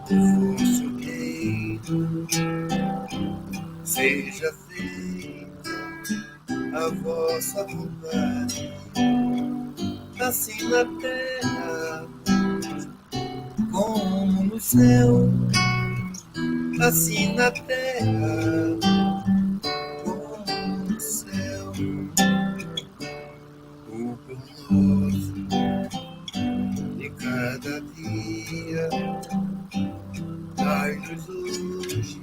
vosso reino, seja feita a vossa vontade, assim na terra como no céu, assim na terra como no céu. O pão nosso de cada dia, dai-nos hoje,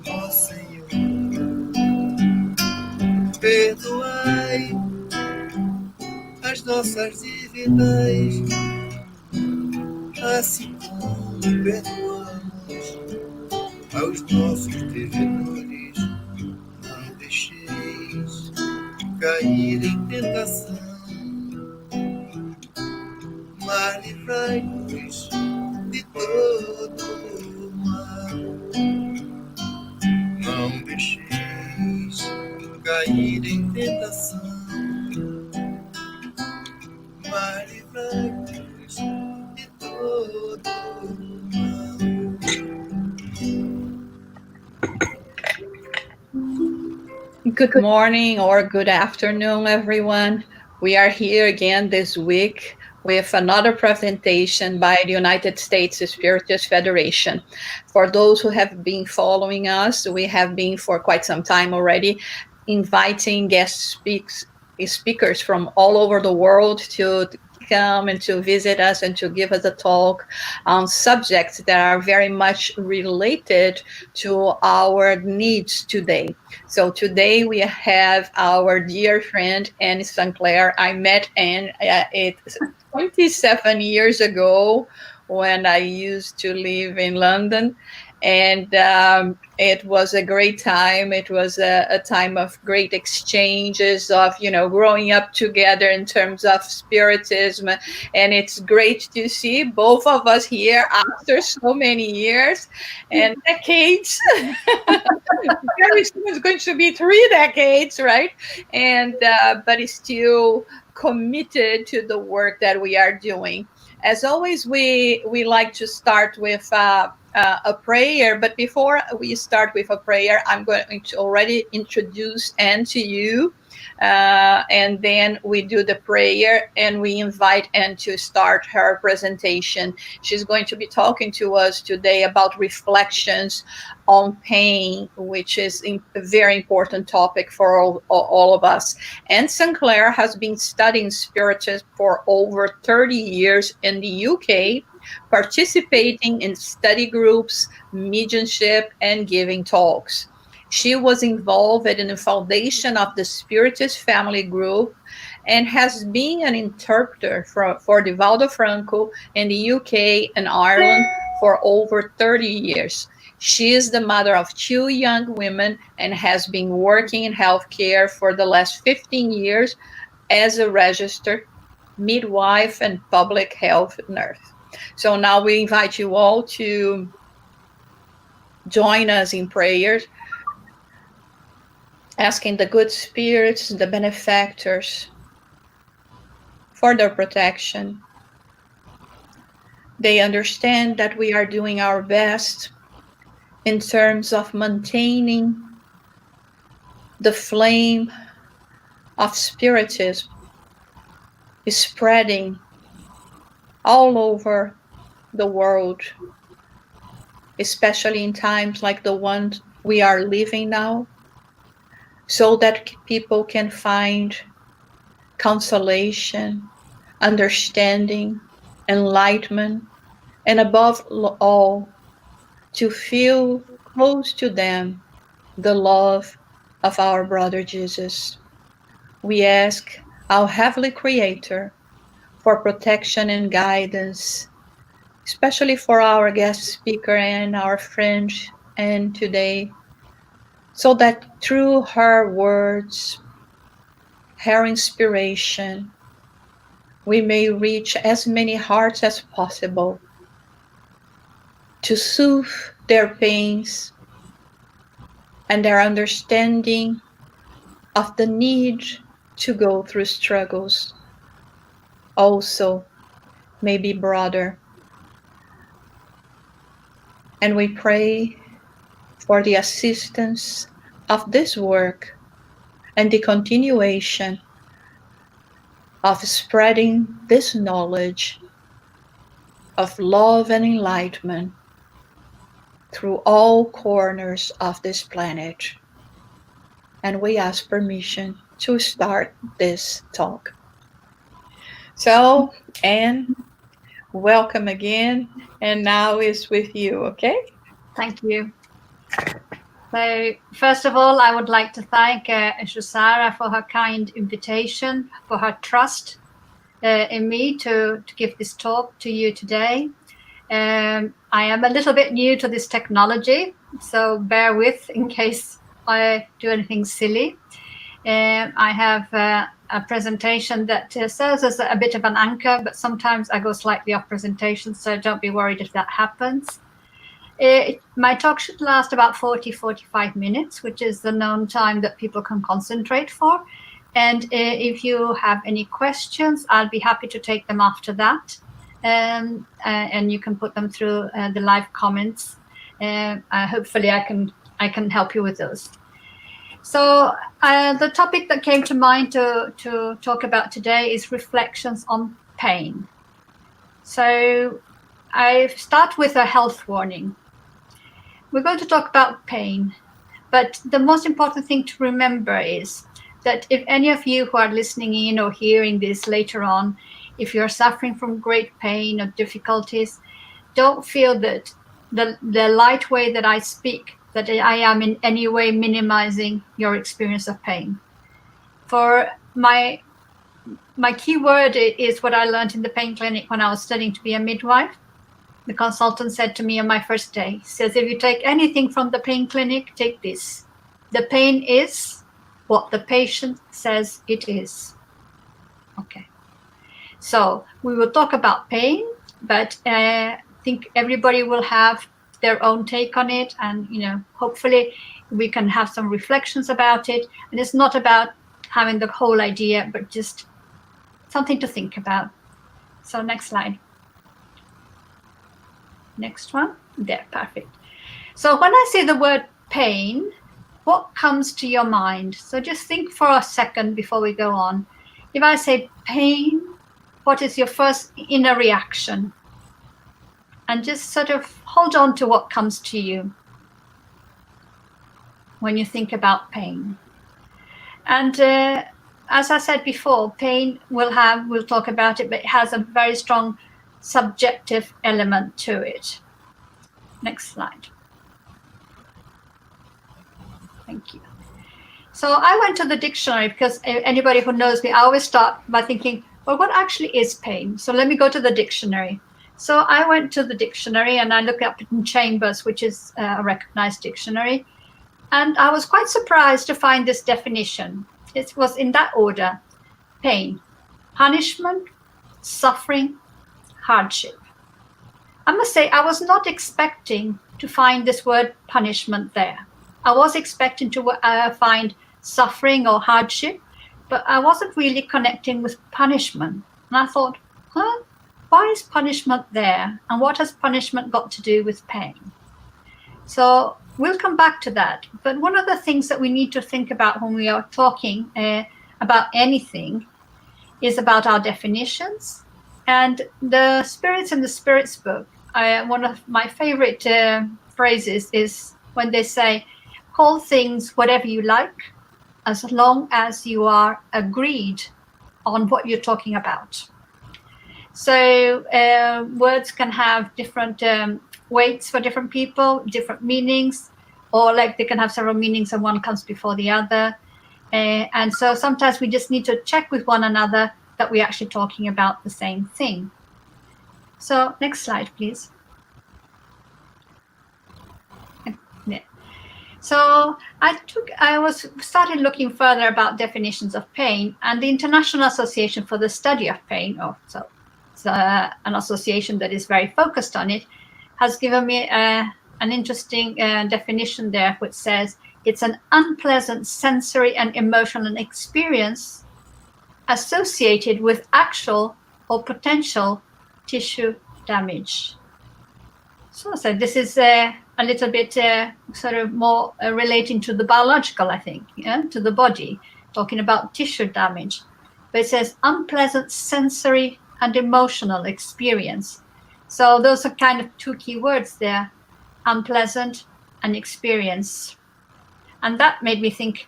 ó Senhor. Perdoai as nossas dívidas, assim como perdoamos aos nossos devedores. Não deixeis cair em tentação, mas livrai-nos de todo o mal. Não deixeis cair em tentação, mas livrai-nos de todo o mal. Good morning or good afternoon, everyone. We are here again this week with another presentation by the United States Spiritist Federation. For those who have been following us, we have been for quite some time already inviting guest speakers from all over the world to come and to visit us and to give us a talk on subjects that are very much related to our needs today. So today we have our dear friend Anne Sinclair. I met Anne 27 years ago when I used to live in London. And it was a great time. It was a time of great exchanges, of, growing up together in terms of spiritism. And it's great to see both of us here after so many years and decades. Very soon it's going to be 3 decades, right? And but it's still committed to the work that we are doing. As always, we like to start with a prayer, but before we start with a prayer, I'm going to already introduce Anne to you, and then we do the prayer and we invite Anne to start her presentation. She's going to be talking to us today about reflections on pain, which is a very important topic for all of us. Anne Sinclair has been studying spiritism for over 30 years in the UK, participating in study groups, mediumship, and giving talks. She was involved in the foundation of the Spiritist Family Group and has been an interpreter for Divaldo Franco in the UK and Ireland for over 30 years. She is the mother of 2 young women and has been working in healthcare for the last 15 years as a registered midwife and public health nurse. So now we invite you all to join us in prayers, asking the good spirits, the benefactors, for their protection. They understand that we are doing our best in terms of maintaining the flame of spiritism is spreading all over the world, especially in times like the ones we are living now, so that people can find consolation, understanding, enlightenment, and above all, to feel close to them the love of our brother Jesus. We ask our Heavenly Creator for protection and guidance, especially for our guest speaker and our friend and today, so that through her words, her inspiration, we may reach as many hearts as possible to soothe their pains and their understanding of the need to go through struggles also may be broader. And we pray for the assistance of this work and the continuation of spreading this knowledge of love and enlightenment through all corners of this planet. And we ask permission to start this talk. So, Anne, welcome again, and now is with you, okay? Thank you. So, first of all, I would like to thank Shusara for her kind invitation, for her trust in me to give this talk to you today. I am a little bit new to this technology, so bear with in case I do anything silly. I have a presentation that serves as a bit of an anchor, but sometimes I go slightly off presentation, so don't be worried if that happens. My talk should last about 40-45 minutes, which is the known time that people can concentrate for. And if you have any questions, I'll be happy to take them after that. And you can put them through the live comments. Hopefully I can help you with those. So the topic that came to mind to talk about today is reflections on pain. So I start with a health warning. We're going to talk about pain, but the most important thing to remember is that if any of you who are listening in or hearing this later on, if you're suffering from great pain or difficulties, don't feel that the light way that I speak, that I am in any way minimizing your experience of pain. For my key word is what I learned in the pain clinic when I was studying to be a midwife. The consultant said to me on my first day, he says, if you take anything from the pain clinic, take this. The pain is what the patient says it is. Okay. So we will talk about pain, but I think everybody will have their own take on it. And, hopefully we can have some reflections about it. And it's not about having the whole idea, but just something to think about. So next slide. Next one. There, perfect. So when I say the word pain, what comes to your mind? So just think for a second before we go on. If I say pain, what is your first inner reaction? And just sort of hold on to what comes to you when you think about pain. And as I said before, pain we'll talk about it, but it has a very strong subjective element to it. Next slide. Thank you. So I went to the dictionary because anybody who knows me, I always start by thinking, well, what actually is pain? So let me go to the dictionary. So I went to the dictionary and I looked up in Chambers, which is a recognized dictionary. And I was quite surprised to find this definition. It was in that order: pain, punishment, suffering, hardship. I must say, I was not expecting to find this word punishment there. I was expecting to find suffering or hardship, but I wasn't really connecting with punishment. And I thought, why is punishment there? And what has punishment got to do with pain? So we'll come back to that. But one of the things that we need to think about when we are talking about anything is about our definitions. And the spirits in the spirits book, one of my favorite phrases is when they say, call things whatever you like, as long as you are agreed on what you're talking about. So words can have different weights for different people, different meanings, or like they can have several meanings and one comes before the other. And so sometimes we just need to check with one another that we're actually talking about the same thing. So next slide, please. Yeah. So I started looking further about definitions of pain, and the International Association for the Study of Pain, it's an association that is very focused on it, has given me an interesting definition there, which says it's an unpleasant sensory and emotional experience associated with actual or potential tissue damage. So this is a little bit sort of more relating to the biological, I think, to the body, talking about tissue damage. But it says unpleasant sensory and emotional experience. So those are kind of two key words there, unpleasant and experience. And that made me think,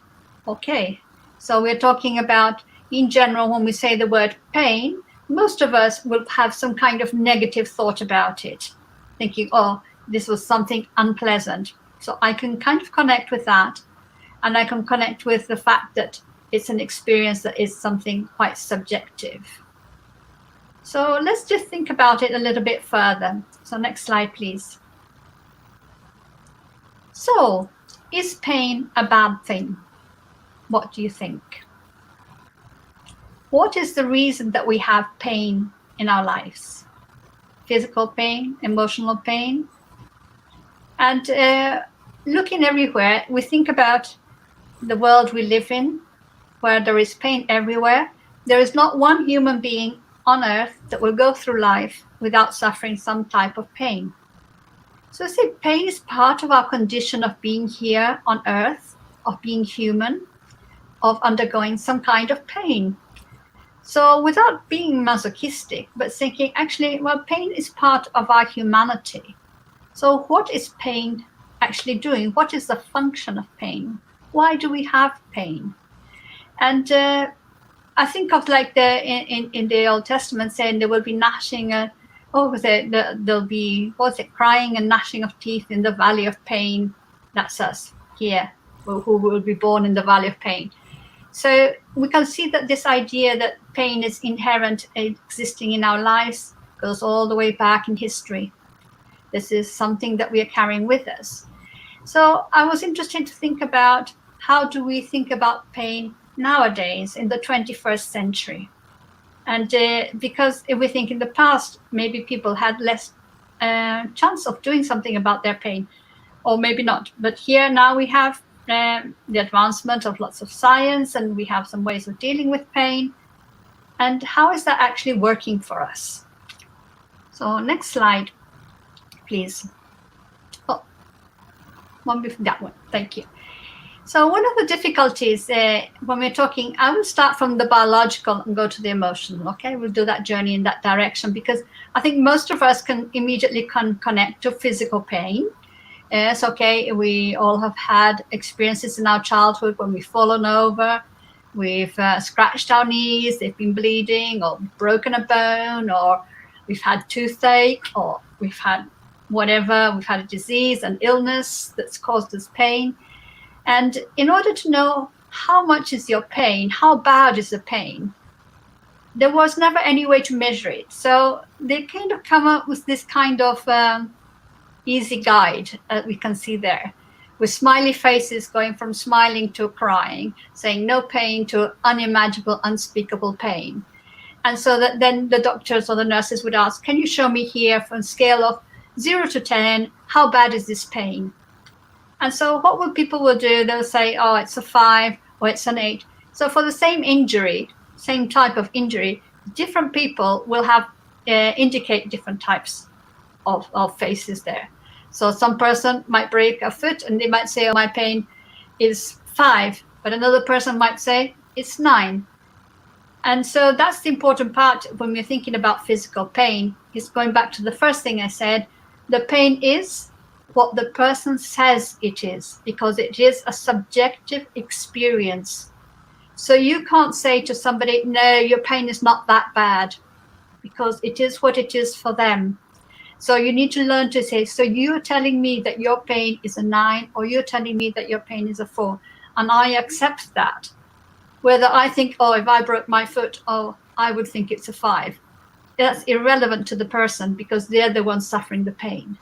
okay, so we're talking about, in general, when we say the word pain, most of us will have some kind of negative thought about it, thinking, oh, this was something unpleasant. So I can kind of connect with that. And I can connect with the fact that it's an experience that is something quite subjective. So let's just think about it a little bit further. So next slide, please. So, is pain a bad thing? What do you think? What is the reason that we have pain in our lives? Physical pain, emotional pain? And looking everywhere, we think about the world we live in, where there is pain everywhere. There is not one human being on earth that will go through life without suffering some type of pain. So I say pain is part of our condition of being here on earth, of being human, of undergoing some kind of pain. So without being masochistic, but thinking actually, well, pain is part of our humanity. So what is pain actually doing? What is the function of pain? Why do we have pain? And I think of like in the Old Testament saying there will be gnashing, there'll be, crying and gnashing of teeth in the valley of pain. That's us here, who will be born in the valley of pain. So we can see that this idea that pain is inherent, existing in our lives, goes all the way back in history. This is something that we are carrying with us. So I was interested to think about how do we think about pain nowadays in the 21st century. And because if we think in the past, maybe people had less chance of doing something about their pain, or maybe not. But here now we have the advancement of lots of science, and we have some ways of dealing with pain. And how is that actually working for us? So next slide, please. Oh, one before that one. Thank you. So one of the difficulties when we're talking, I will start from the biological and go to the emotional, okay? We'll do that journey in that direction, because I think most of us can immediately connect to physical pain. It's okay, we all have had experiences in our childhood when we've fallen over, we've scratched our knees, they've been bleeding, or broken a bone, or we've had toothache, or we've had whatever, we've had a disease, an illness that's caused us pain. And in order to know how much is your pain, how bad is the pain, there was never any way to measure it. So they kind of come up with this kind of easy guide that we can see there, with smiley faces going from smiling to crying, saying no pain to unimaginable, unspeakable pain. And so that then the doctors or the nurses would ask, can you show me here from a scale of 0 to 10, how bad is this pain? And so what will people will do, they'll say, oh, it's a 5 or it's an 8. So for the same injury, same type of injury, different people will have indicate different types of faces there. So some person might break a foot and they might say, oh, my pain is 5, but another person might say it's 9. And so that's the important part when we're thinking about physical pain, is going back to the first thing I said, the pain is what the person says it is, because it is a subjective experience. So you can't say to somebody, no, your pain is not that bad, because it is what it is for them. So you need to learn to say, so you're telling me that your pain is a 9, or you're telling me that your pain is a 4, and I accept that. Whether I think, oh, if I broke my foot, oh, I would think it's a 5. That's irrelevant to the person, because they're the ones suffering the pain.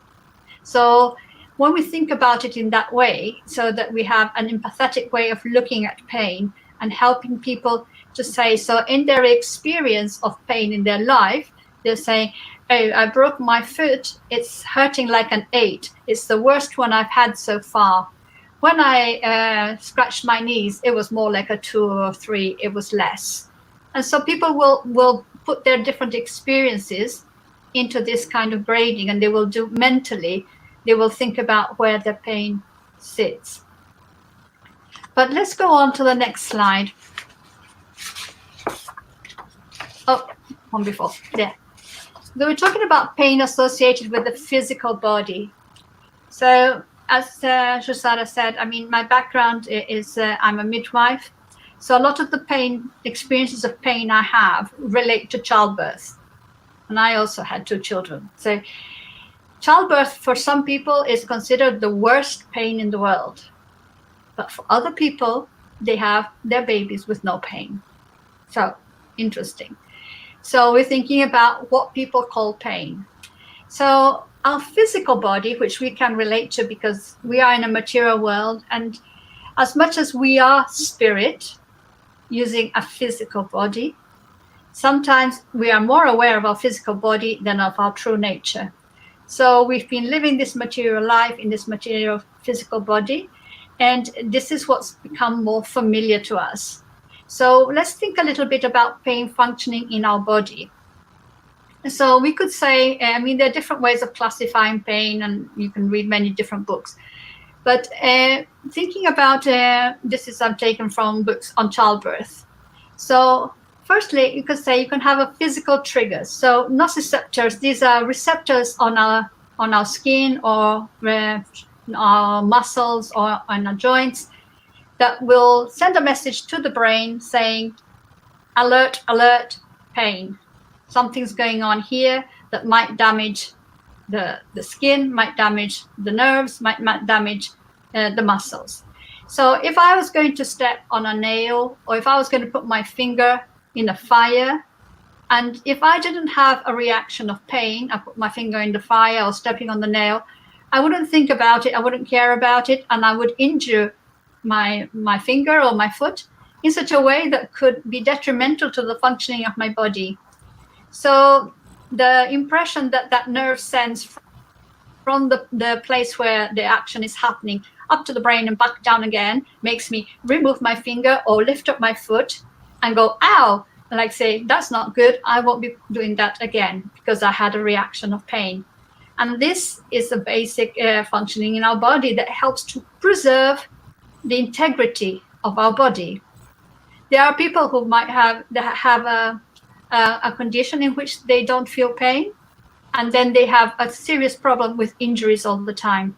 So when we think about it in that way, so that we have an empathetic way of looking at pain and helping people to say, so in their experience of pain in their life, they're saying, oh, I broke my foot, it's hurting like an 8. It's the worst one I've had so far. When I scratched my knees, it was more like a 2 or 3, it was less. And so people will put their different experiences into this kind of grading, and they will do mentally, they will think about where the pain sits. But let's go on to the next slide. Oh, one before, there. So we're talking about pain associated with the physical body. So as Shusara said, I mean, my background is I'm a midwife. So a lot of the experiences of pain I have relate to childbirth. And I also had 2 children. So childbirth for some people is considered the worst pain in the world. But for other people, they have their babies with no pain. So interesting. So we're thinking about what people call pain. So our physical body, which we can relate to because we are in a material world, and as much as we are spirit using a physical body, sometimes we are more aware of our physical body than of our true nature. So we've been living this material life in this material physical body, and this is what's become more familiar to us. So let's think a little bit about pain functioning in our body. So we could say, I mean, there are different ways of classifying pain, and you can read many different books. But thinking about this is I'm taken from books on childbirth. So firstly, you could say you can have a physical trigger. So nociceptors, these are receptors on our skin or our muscles or on our joints that will send a message to the brain saying, alert, alert, pain. Something's going on here that might damage the skin, might damage the nerves, might damage the muscles. So if I was going to step on a nail, or if I was going to put my finger in a fire, and if I didn't have a reaction of pain, I put my finger in the fire or stepping on the nail, I wouldn't think about it, I wouldn't care about it, and I would injure my finger or my foot in such a way that could be detrimental to the functioning of my body. So the impression that nerve sends from the place where the action is happening up to the brain and back down again makes me remove my finger or lift up my foot and go, ow, and like say, that's not good, I won't be doing that again because I had a reaction of pain. And this is a basic functioning in our body that helps to preserve the integrity of our body. There are people who might have a condition in which they don't feel pain, and then they have a serious problem with injuries all the time,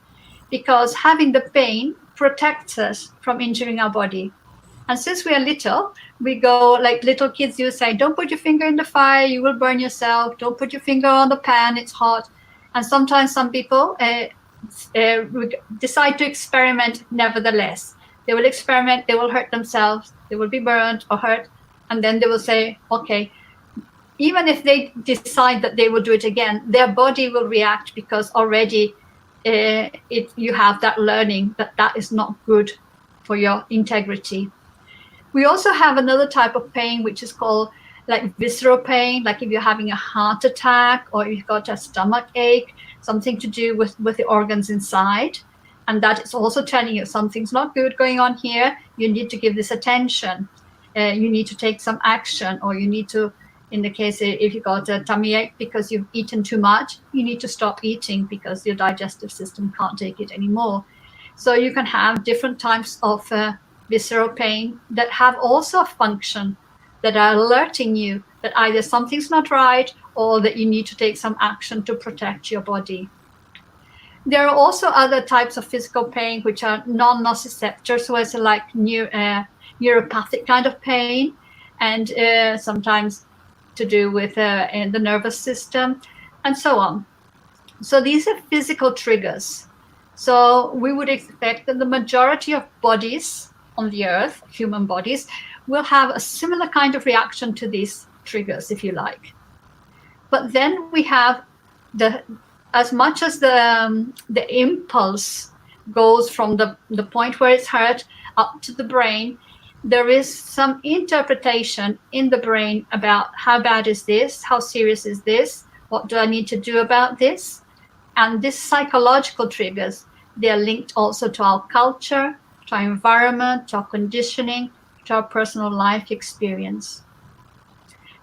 because having the pain protects us from injuring our body. And since we are little, we go like little kids, you say, don't put your finger in the fire, you will burn yourself. Don't put your finger on the pan, it's hot. And sometimes some people decide to experiment nevertheless. They will experiment, they will hurt themselves, they will be burned or hurt, and then they will say, okay, even if they decide that they will do it again, their body will react because already you have that learning that is not good for your integrity. We also have another type of pain, which is called like visceral pain, like if you're having a heart attack or you've got a stomach ache, something to do with the organs inside. And that is also telling you something's not good going on here. You need to give this attention. You need to take some action, or you need to, in the case if you got a tummy ache because you've eaten too much, you need to stop eating because your digestive system can't take it anymore. So you can have different types of visceral pain that have also a function that are alerting you that either something's not right or that you need to take some action to protect your body. There are also other types of physical pain which are non-nociceptors, so it's like neuropathic kind of pain, and sometimes to do with the nervous system and so on. So these are physical triggers. So we would expect that the majority of bodies on the earth, human bodies, will have a similar kind of reaction to these triggers, if you like. But then we have as much as the impulse goes from the point where it's hurt up to the brain, there is some interpretation in the brain about how bad is this, how serious is this, what do I need to do about this? And these psychological triggers, they are linked also to our culture, to our environment, to our conditioning, to our personal life experience.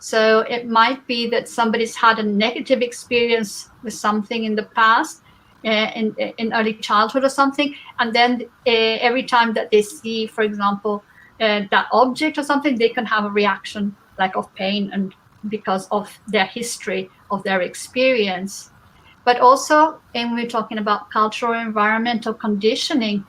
So it might be that somebody's had a negative experience with something in the past, in early childhood or something, and then every time that they see, for example, that object or something, they can have a reaction like of pain, and because of their history of their experience. But also, when we're talking about cultural environmental conditioning,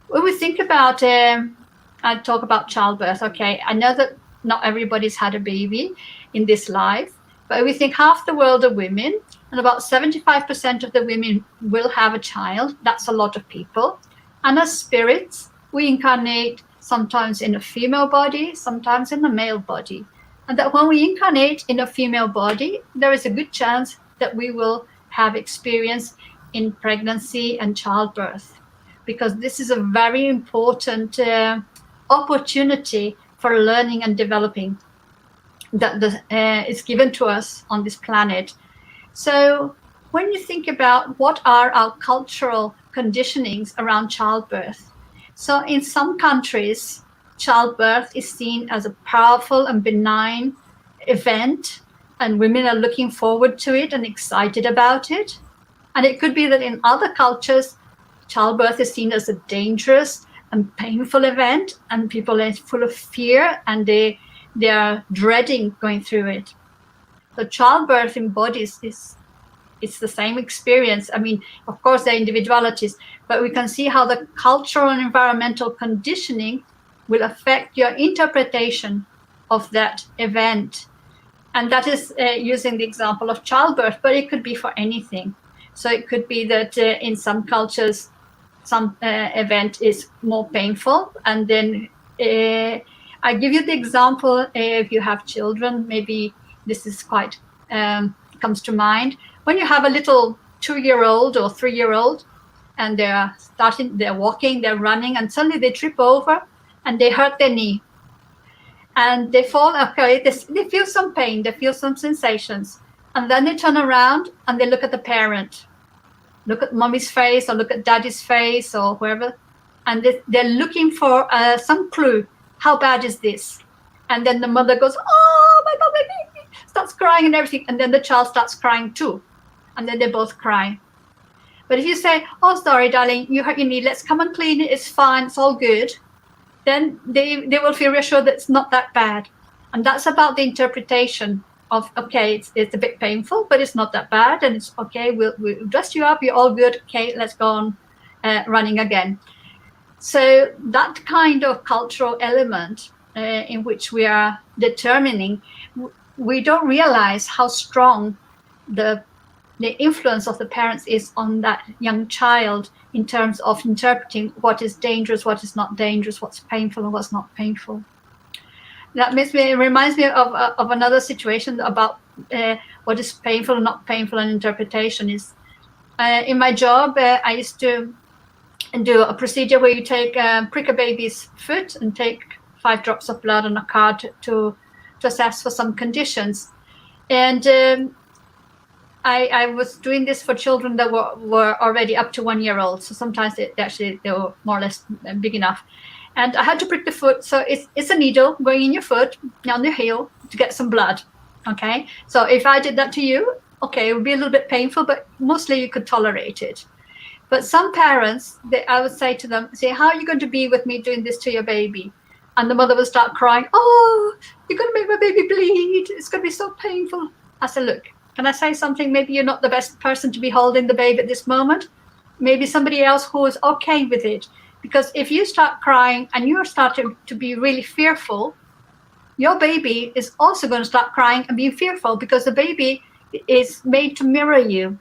when we think about, I talk about childbirth, okay, I know that not everybody's had a baby in this life, but we think half the world are women, and about 75% of the women will have a child. That's a lot of people. And as spirits, we incarnate sometimes in a female body, sometimes in a male body. And that when we incarnate in a female body, there is a good chance that we will have experience in pregnancy and childbirth, because this is a very important opportunity for learning and developing that is given to us on this planet. So when you think about what are our cultural conditionings around childbirth, so in some countries, childbirth is seen as a powerful and benign event, and women are looking forward to it and excited about it. And it could be that in other cultures, childbirth is seen as a dangerous and painful event, and people are full of fear, and they are dreading going through it. So childbirth in bodies it's the same experience. I mean, of course, there are individualities, but we can see how the cultural and environmental conditioning will affect your interpretation of that event. And that is using the example of childbirth, but it could be for anything. So it could be that in some cultures, some event is more painful. And then I give you the example, if you have children, maybe this is quite comes to mind. When you have a little 2-year-old or 3-year-old, and they're walking, they're running, and suddenly they trip over and they hurt their knee. And they fall, okay, they feel some pain, they feel some sensations. And then they turn around and they look at the parent. Look at mommy's face or look at daddy's face or whoever. And they're looking for some clue. How bad is this? And then the mother goes, oh, my God, my baby, starts crying and everything. And then the child starts crying too. And then they both cry. But if you say, oh, sorry, darling, you hurt your knee, let's come and clean it, it's fine, it's all good, then they will feel reassured that it's not that bad. And that's about the interpretation of, okay, it's a bit painful, but it's not that bad, and it's okay, we'll dress you up, you're all good, okay, let's go on running again. So that kind of cultural element in which we are determining, we don't realize how strong the influence of the parents is on that young child in terms of interpreting what is dangerous, what is not dangerous, what's painful and what's not painful. That reminds me of another situation about what is painful and not painful, and interpretation is. In my job, I used to do a procedure where you prick a baby's foot and take 5 drops of blood on a card to assess for some conditions. And I was doing this for children that were already up to 1 year old. So sometimes they were more or less big enough. And I had to prick the foot. So it's a needle going in your foot, down the heel, to get some blood. Okay. So if I did that to you, okay, it would be a little bit painful, but mostly you could tolerate it. But some parents, I would say to them, say, how are you going to be with me doing this to your baby? And the mother would start crying, oh, you're going to make my baby bleed. It's going to be so painful. I said, look, can I say something? Maybe you're not the best person to be holding the baby at this moment. Maybe somebody else who is okay with it. Because if you start crying and you're starting to be really fearful, your baby is also going to start crying and being fearful, because the baby is made to mirror you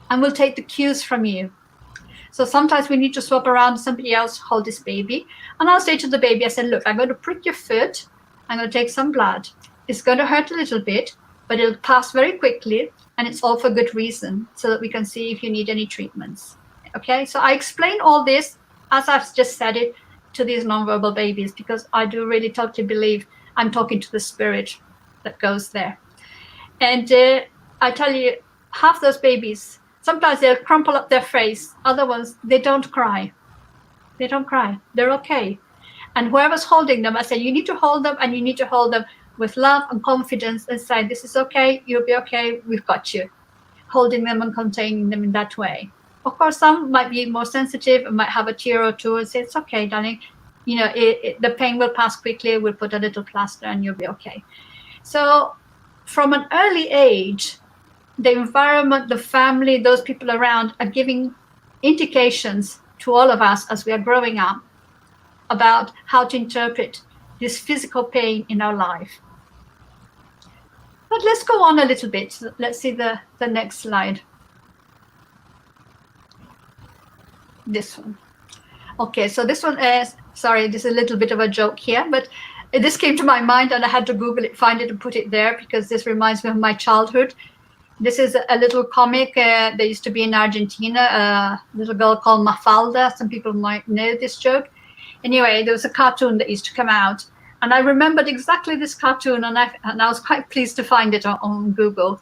and will take the cues from you. So sometimes we need to swap around, somebody else hold this baby. And I'll say to the baby, I said, look, I'm going to prick your foot. I'm going to take some blood. It's going to hurt a little bit, but it'll pass very quickly. And it's all for good reason, so that we can see if you need any treatments. Okay, so I explain all this, as I've just said it, to these nonverbal babies, because I do really totally believe I'm talking to the spirit that goes there. And I tell you, half those babies, sometimes they'll crumple up their face. Other ones, they don't cry. They don't cry. They're okay. And whoever's holding them, I say, you need to hold them, and you need to hold them with love and confidence and say, this is okay, you'll be okay, we've got you. Holding them and containing them in that way. Of course, some might be more sensitive and might have a tear or two and say, it's okay, darling. You know, the pain will pass quickly. We'll put a little plaster and you'll be okay. So from an early age, the environment, the family, those people around are giving indications to all of us as we are growing up about how to interpret this physical pain in our life. But let's go on a little bit. Let's see the next slide. This one. Okay, so this one is, sorry, this is a little bit of a joke here, but this came to my mind and I had to Google it, find it and put it there because this reminds me of my childhood. This is a little comic that used to be in Argentina, a little girl called Mafalda. Some people might know this joke. Anyway, there was a cartoon that used to come out and I remembered exactly this cartoon and I was quite pleased to find it on Google.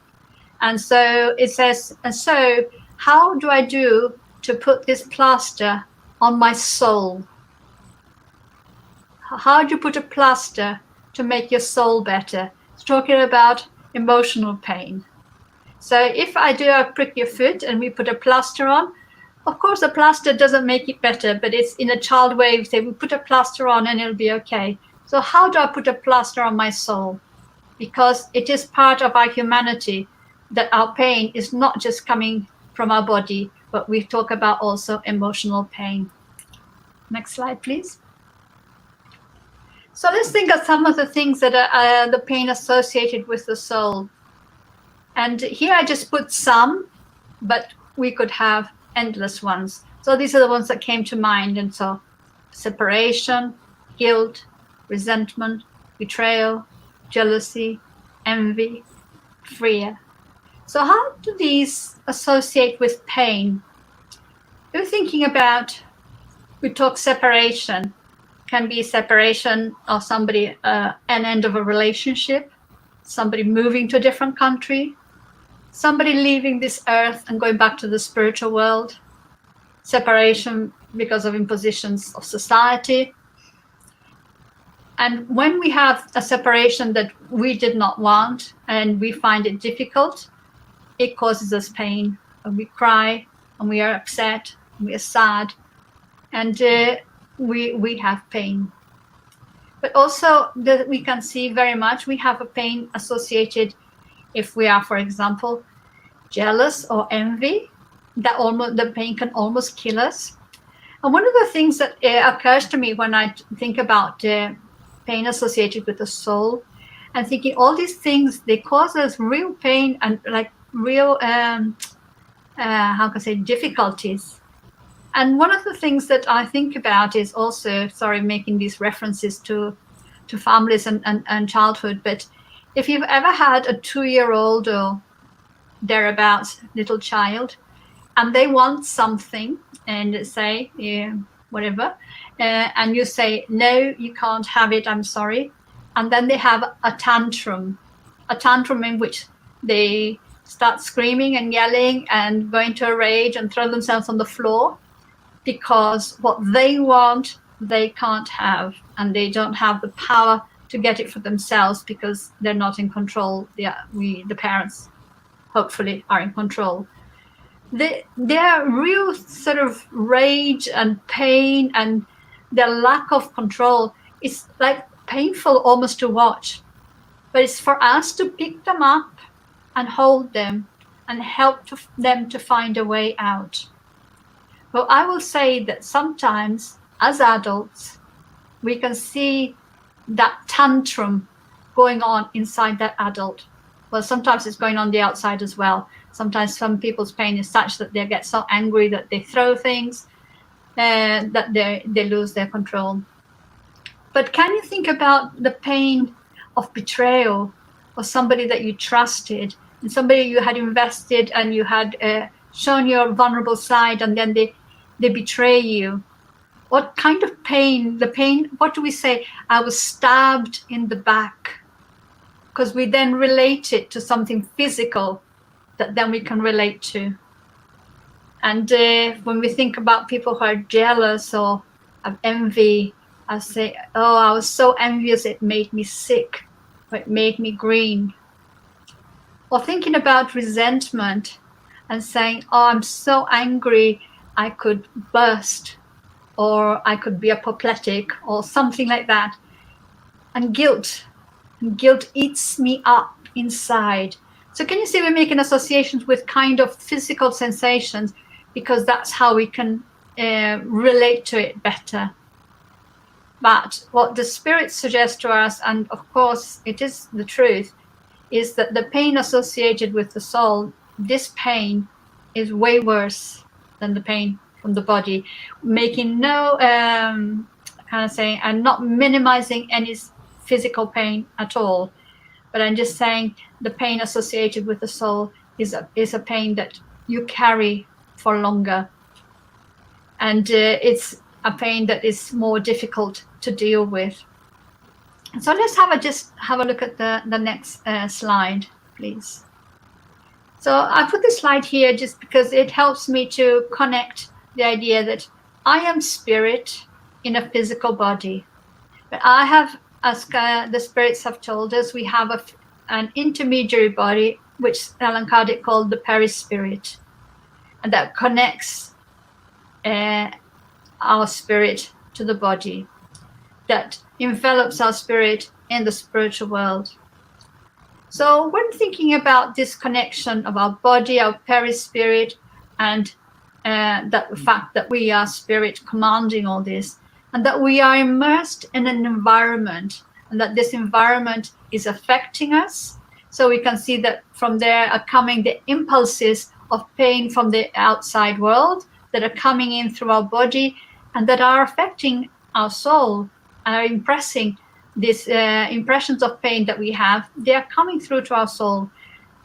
And so it says, and so how do I do to put this plaster on my soul? How do you put a plaster to make your soul better? It's talking about emotional pain. So if I do a prick your foot and we put a plaster on, of course a plaster doesn't make it better, but it's in a child way. We say we put a plaster on and it'll be okay. So how do I put a plaster on my soul? Because it is part of our humanity that our pain is not just coming from our body, but we talk about also emotional pain. Next slide, please. So let's think of some of the things that are the pain associated with the soul. And here I just put some, but we could have endless ones. So these are the ones that came to mind. And so separation, guilt, resentment, betrayal, jealousy, envy, fear. So how do these associate with pain? We're thinking about, we talk separation. Can be separation of somebody, an end of a relationship, somebody moving to a different country, somebody leaving this earth and going back to the spiritual world, separation because of impositions of society. And when we have a separation that we did not want and we find it difficult, it causes us pain. And we cry and we are upset and we are sad and we have pain. But also that we can see very much, we have a pain associated if we are, for example, jealous or envy, that almost the pain can almost kill us. And one of the things that occurs to me when I think about pain associated with the soul, and thinking all these things, they cause us real pain and like real, how can I say, difficulties. And one of the things that I think about is also, sorry, making these references to families and childhood, but if you've ever had a 2-year-old or thereabouts little child, and they want something and say, yeah, whatever, and you say, no, you can't have it, I'm sorry. And then they have a tantrum in which they start screaming and yelling and go into a rage and throw themselves on the floor because what they want, they can't have, and they don't have the power to get it for themselves because they're not in control. The parents, hopefully, are in control. Their real sort of rage and pain and their lack of control is like painful almost to watch. But it's for us to pick them up and hold them and help them to find a way out. Well, I will say that sometimes as adults, we can see that tantrum going on inside that adult. Well, sometimes it's going on the outside as well. Sometimes some people's pain is such that they get so angry that they throw things and that they lose their control. But can you think about the pain of betrayal of somebody that you trusted and somebody you had invested and you had shown your vulnerable side, and then they betray you? What kind of pain? The pain, what do we say? I was stabbed in the back. Because we then relate it to something physical that then we can relate to. And when we think about people who are jealous or have envy, I say, oh, I was so envious it made me sick. but it made me green. Or thinking about resentment and saying, oh, I'm so angry, I could burst, or I could be apoplectic, or something like that. And guilt eats me up inside. So can you see we're making associations with kind of physical sensations, because that's how we can relate to it better. But what the spirits suggest to us, and of course it is the truth, is that the pain associated with the soul, this pain is way worse than the pain from the body, making no kind of saying, and not minimizing any physical pain at all, but I'm just saying the pain associated with the soul is a pain that you carry for longer, and it's a pain that is more difficult to deal with. So let's have a look at the next slide, please. So I put this slide here just because it helps me to connect the idea that I am spirit in a physical body. But I have, as the spirits have told us, we have an intermediary body, which Allan Kardec called the perispirit, and that connects our spirit to the body, that envelops our spirit in the spiritual world. So when thinking about this connection of our body, our perispirit, and that the fact that we are spirit commanding all this, and that we are immersed in an environment, and that this environment is affecting us, so we can see that from there are coming the impulses of pain from the outside world that are coming in through our body, and that are affecting our soul, are impressing these impressions of pain that we have. They are coming through to our soul,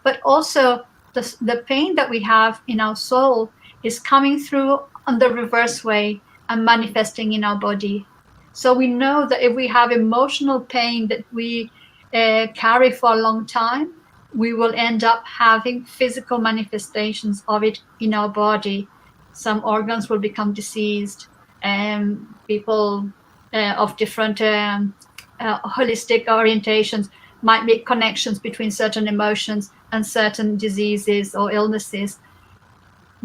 but also the pain that we have in our soul is coming through on the reverse way and manifesting in our body. So we know that if we have emotional pain that we carry for a long time, we will end up having physical manifestations of it in our body. Some organs will become diseased, and people of different holistic orientations might make connections between certain emotions and certain diseases or illnesses.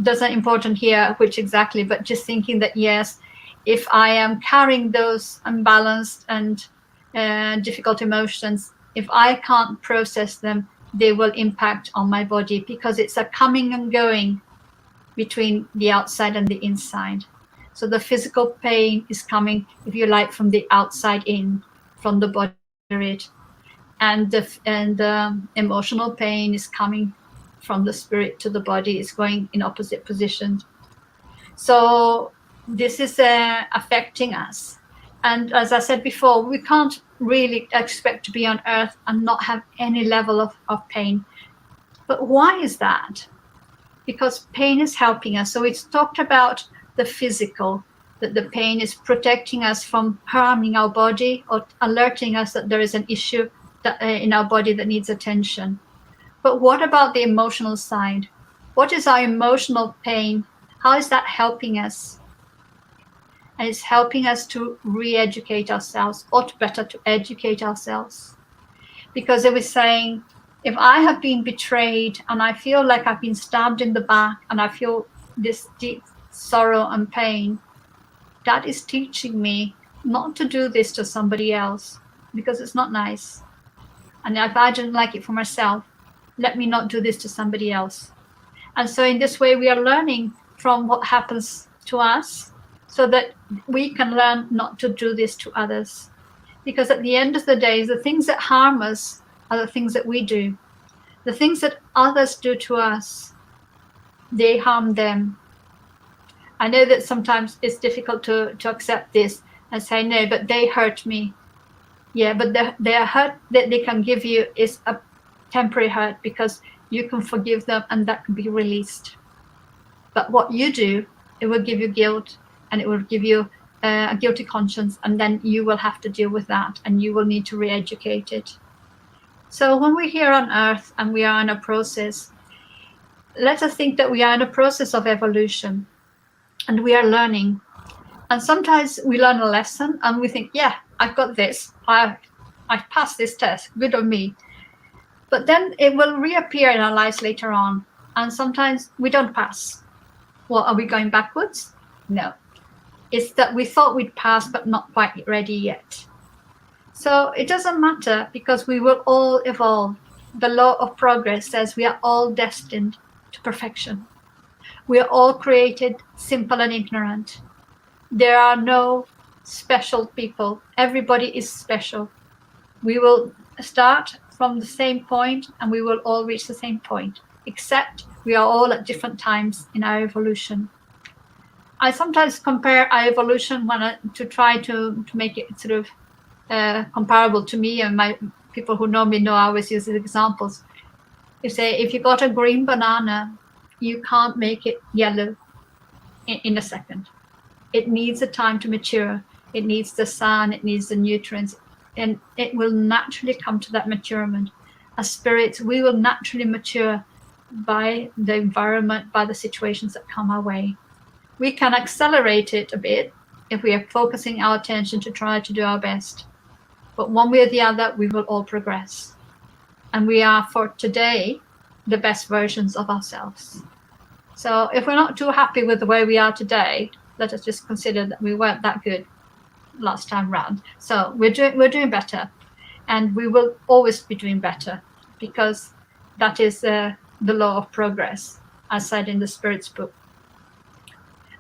Doesn't important here which exactly, but just thinking that yes, if I am carrying those unbalanced and difficult emotions, if I can't process them, they will impact on my body, because it's a coming and going between the outside and the inside. So the physical pain is coming, if you like, from the outside in, from the body, and the emotional pain is coming from the spirit to the body. It's going in opposite positions. So this is affecting us. And as I said before, we can't really expect to be on earth and not have any level of pain. But why is that? Because pain is helping us. So it's talked about the physical, that the pain is protecting us from harming our body or alerting us that there is an issue that, in our body that needs attention. But what about the emotional side? What is our emotional pain? How is that helping us? And it's helping us to re-educate ourselves, or better, to educate ourselves. Because it was saying, if I have been betrayed and I feel like I've been stabbed in the back and I feel this deep sorrow and pain, that is teaching me not to do this to somebody else, because it's not nice. And if I don't like it for myself, let me not do this to somebody else. And so in this way, we are learning from what happens to us, so that we can learn not to do this to others. Because at the end of the day, the things that harm us are the things that we do. The things that others do to us, they harm them. I know that sometimes it's difficult to accept this and say, no, but they hurt me. Yeah, but their hurt that they can give you is a temporary hurt, because you can forgive them and that can be released. But what you do, it will give you guilt, and it will give you a guilty conscience, and then you will have to deal with that, and you will need to re-educate it. So when we're here on earth and we are in a process, let us think that we are in a process of evolution, and we are learning. And sometimes we learn a lesson and we think, yeah, I've got this. I passed this test, good on me. But then it will reappear in our lives later on. And sometimes we don't pass. Well, are we going backwards? No. It's that we thought we'd pass, but not quite ready yet. So it doesn't matter, because we will all evolve. The law of progress says we are all destined to perfection. We are all created simple and ignorant. There are no special people. Everybody is special. We will start from the same point, and we will all reach the same point, except we are all at different times in our evolution. I sometimes compare our evolution to try to make it sort of comparable to me, and my people who know me know I always use these examples. You say, if you got a green banana, you can't make it yellow in a second. It needs a time to mature. It needs the sun, it needs the nutrients, and it will naturally come to that maturement. As spirits, we will naturally mature by the environment, by the situations that come our way. We can accelerate it a bit if we are focusing our attention to try to do our best. But one way or the other, we will all progress. And we are, for today, the best versions of ourselves. So if we're not too happy with the way we are today, let us just consider that we weren't that good last time round. So we're doing better, and we will always be doing better, because that is the law of progress, as said in the Spirit's book.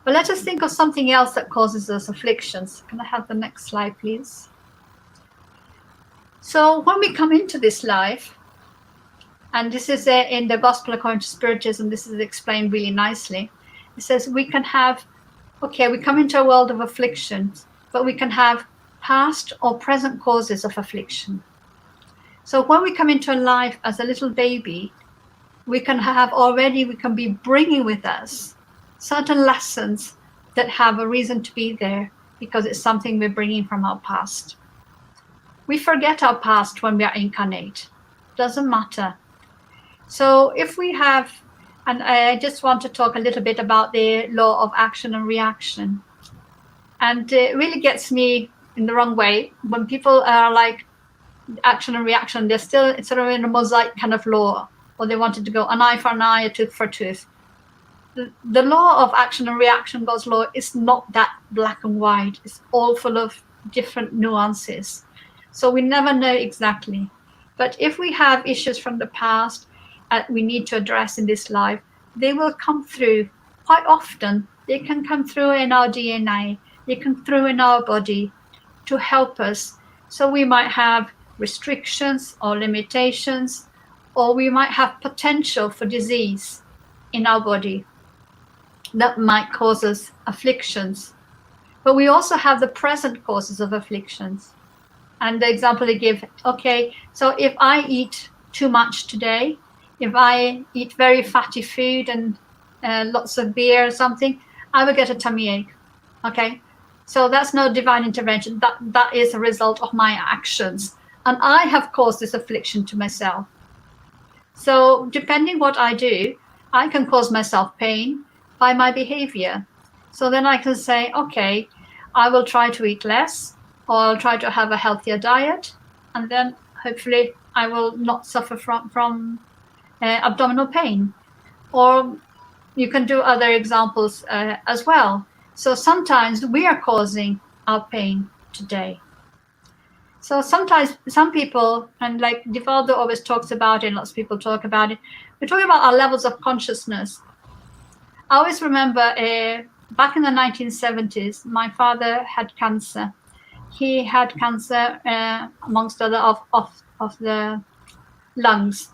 But let us think of something else that causes us afflictions. Can I have the next slide, please? So when we come into this life, and this is in the Gospel according to Spiritism, this is explained really nicely. It says we can have, we come into a world of afflictions, but we can have past or present causes of affliction. So when we come into life as a little baby, we can be bringing with us certain lessons that have a reason to be there, because it's something we're bringing from our past. We forget our past when we are incarnate. Doesn't matter. So if we have, and I just want to talk a little bit about the law of action and reaction. And it really gets me in the wrong way when people are like action and reaction. They're still sort of in a mosaic kind of law, or they wanted to go an eye for an eye, a tooth for a tooth. The law of action and reaction, God's law, is not that black and white. It's all full of different nuances. So we never know exactly. But if we have issues from the past we need to address in this life, they will come through quite often. They can come through in our DNA. They come through in our body to help us. So we might have restrictions or limitations, or we might have potential for disease in our body that might cause us afflictions. But we also have the present causes of afflictions. And the example they give, so if I eat too much today, if I eat very fatty food and lots of beer or something, I will get a tummy ache. So that's no divine intervention. That is a result of my actions. And I have caused this affliction to myself. So depending what I do, I can cause myself pain by my behavior. So then I can say, I will try to eat less, or I'll try to have a healthier diet, and then hopefully I will not suffer from abdominal pain. Or you can do other examples as well. So sometimes we are causing our pain today. So sometimes some people, and like Divaldo always talks about it, lots of people talk about it, we're talking about our levels of consciousness. I always remember back in the 1970s, my father had cancer. He had cancer, amongst other, of the lungs.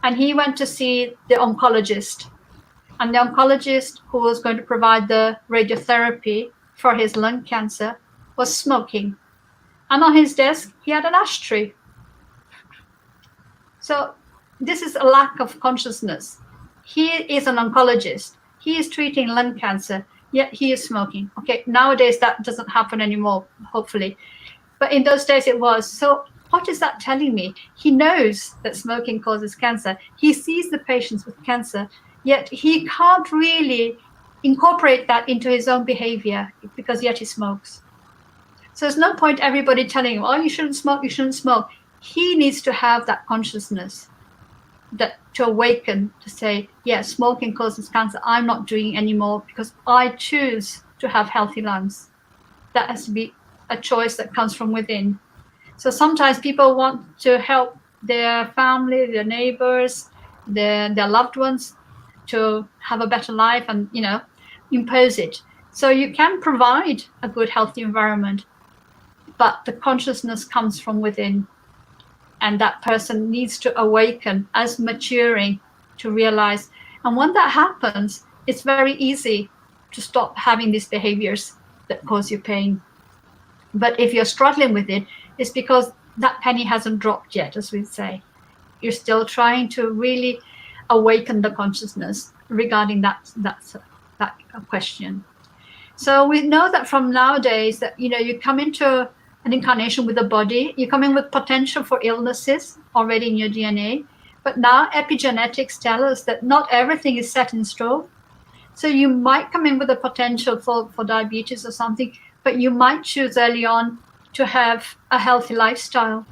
And he went to see the oncologist. And the oncologist who was going to provide the radiotherapy for his lung cancer was smoking. And on his desk, he had an ashtray. So this is a lack of consciousness. He is an oncologist. He is treating lung cancer, yet he is smoking. Nowadays that doesn't happen anymore, hopefully. But in those days it was. So what is that telling me? He knows that smoking causes cancer. He sees the patients with cancer, yet he can't really incorporate that into his own behavior, because yet he smokes. So there's no point everybody telling him, oh, you shouldn't smoke, you shouldn't smoke. He needs to have that consciousness, that to awaken, to say, yeah, smoking causes cancer. I'm not doing it anymore because I choose to have healthy lungs. That has to be a choice that comes from within. So sometimes people want to help their family, their neighbors, their loved ones to have a better life and, impose it. So you can provide a good, healthy environment, but the consciousness comes from within. And that person needs to awaken as maturing to realize. And when that happens, it's very easy to stop having these behaviors that cause you pain. But if you're struggling with it, it's because that penny hasn't dropped yet, as we say. You're still trying to really awaken the consciousness regarding that question. So we know that from nowadays that, you come into an incarnation with a body, you come in with potential for illnesses already in your DNA. But now epigenetics tell us that not everything is set in stone. So you might come in with a potential for diabetes or something, but you might choose early on to have a healthy lifestyle.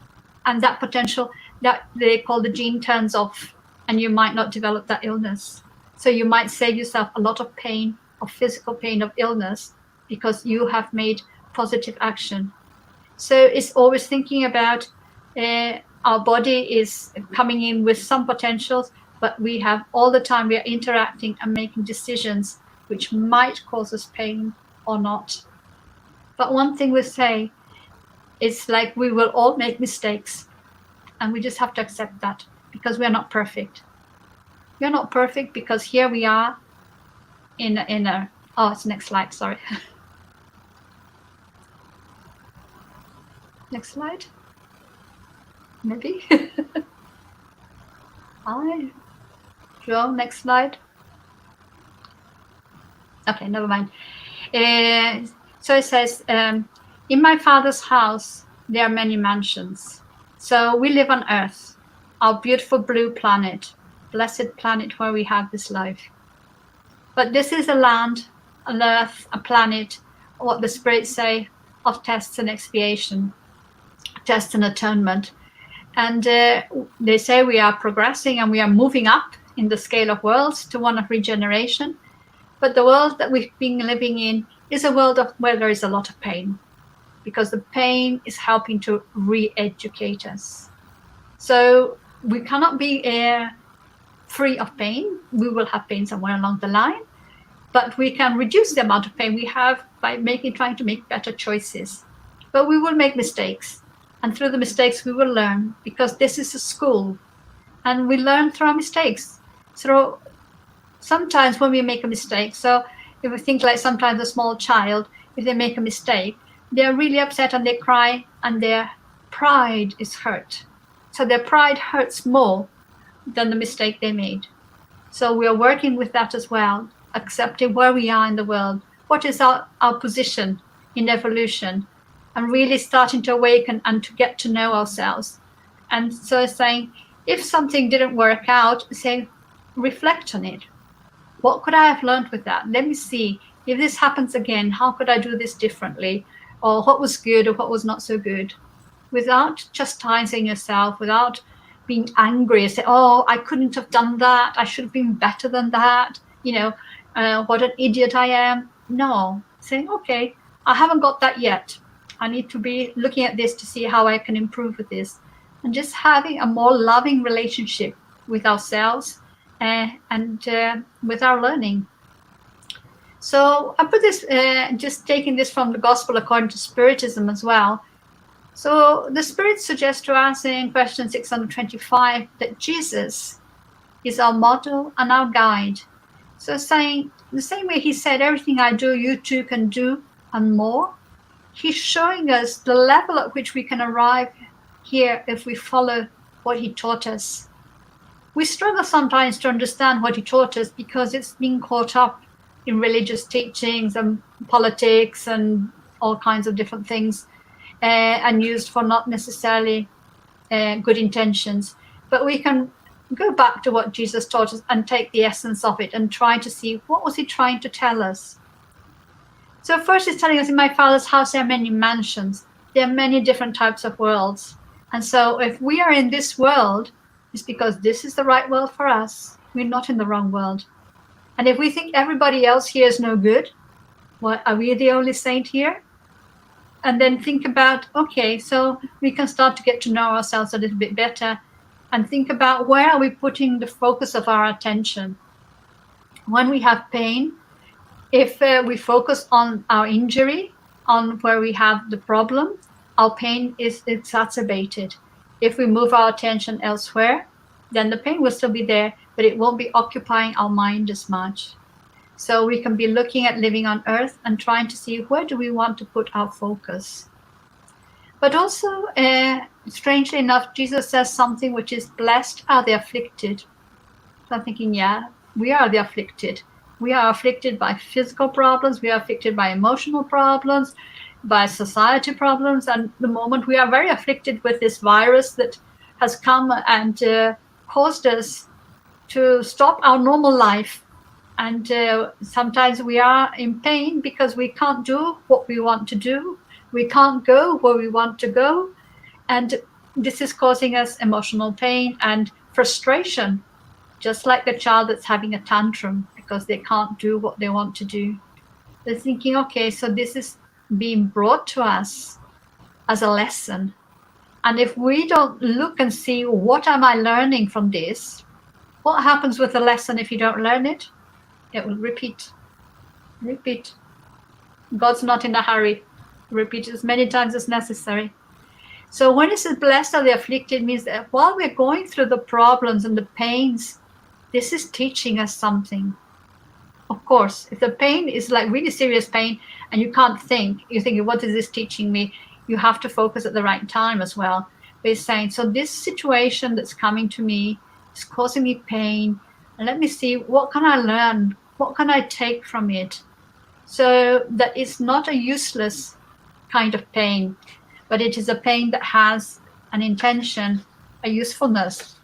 And that potential, that they call the gene turns off, and you might not develop that illness. So you might save yourself a lot of pain, of physical pain, of illness, because you have made positive action. So it's always thinking about our body is coming in with some potentials, but we have all the time, we are interacting and making decisions which might cause us pain or not. But one thing we say, it's like we will all make mistakes, and we just have to accept that, because we are not perfect. We are not perfect because here we are in a it's next slide, sorry. Next slide. Maybe. Joe, next slide. Okay, never mind. So it says, in my Father's house, there are many mansions. So we live on Earth, our beautiful blue planet, blessed planet where we have this life. But this is a land, an Earth, a planet, what the spirits say, of tests and expiation, tests and atonement. And they say we are progressing and we are moving up in the scale of worlds to one of regeneration. But the world that we've been living in is a world of where there is a lot of pain, because the pain is helping to re-educate us. So we cannot be free of pain. We will have pain somewhere along the line, but we can reduce the amount of pain we have by trying to make better choices. But we will make mistakes, and through the mistakes we will learn, because this is a school, and we learn through our mistakes. So sometimes when we make a mistake, so if we think like sometimes a small child, if they make a mistake, they're really upset and they cry, and their pride is hurt. So their pride hurts more than the mistake they made. So we are working with that as well, accepting where we are in the world, what is our position in evolution, and really starting to awaken and to get to know ourselves. And so saying, if something didn't work out, say, reflect on it. What could I have learned with that? Let me see, if this happens again, how could I do this differently? Or what was good or what was not so good? Without chastising yourself, without being angry and say, oh, I couldn't have done that, I should have been better than that, what an idiot I am. No, saying, okay, I haven't got that yet. I need to be looking at this to see how I can improve with this. And just having a more loving relationship with ourselves and with our learning. So I put this, just taking this from the Gospel according to Spiritism as well. So the Spirit suggests to us in question 625 that Jesus is our model and our guide. So saying, the same way he said, everything I do, you too can do and more. He's showing us the level at which we can arrive here if we follow what he taught us. We struggle sometimes to understand what he taught us because it's been caught up in religious teachings and politics and all kinds of different things, and used for not necessarily good intentions. But we can go back to what Jesus taught us and take the essence of it and try to see what was he trying to tell us. So first it's telling us, in my Father's house there are many mansions. There are many different types of worlds. And so if we are in this world, it's because this is the right world for us. We're not in the wrong world. And if we think everybody else here is no good, what, are we the only saint here? And then think about, okay, so we can start to get to know ourselves a little bit better and think about, where are we putting the focus of our attention? When we have pain, if we focus on our injury, on where we have the problem, our pain is exacerbated. If we move our attention elsewhere, then the pain will still be there, but it won't be occupying our mind as much. So we can be looking at living on earth and trying to see, where do we want to put our focus? But also, strangely enough, Jesus says something which is, blessed are the afflicted. So I'm thinking, yeah, we are the afflicted. We are afflicted by physical problems. We are afflicted by emotional problems, by society problems. And the moment we are very afflicted with this virus that has come and caused us to stop our normal life. And sometimes we are in pain because we can't do what we want to do. We can't go where we want to go. And this is causing us emotional pain and frustration, just like the child that's having a tantrum because they can't do what they want to do. They're thinking, okay, so this is being brought to us as a lesson. And if we don't look and see, what am I learning from this? What happens with the lesson if you don't learn it? It will repeat. Repeat. God's not in a hurry. Repeat as many times as necessary. So when it says blessed are the afflicted, means that while we're going through the problems and the pains, this is teaching us something. Of course, if the pain is like really serious pain and you can't think, you're thinking, what is this teaching me? You have to focus at the right time as well. But it's saying, so this situation that's coming to me is causing me pain. And let me see, what can I learn? What can I take from it? So that it's not a useless kind of pain, but it is a pain that has an intention, a usefulness.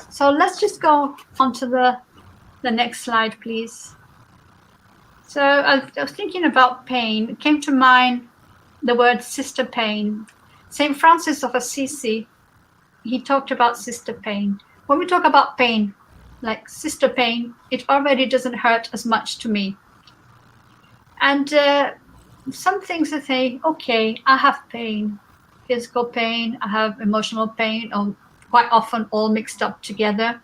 So let's just go on to the next slide, please. So I was thinking about pain. It came to mind the word sister pain. St. Francis of Assisi, he talked about sister pain. When we talk about pain, like sister pain, it already doesn't hurt as much to me. And some things I say, okay, I have pain, physical pain, I have emotional pain, or quite often all mixed up together.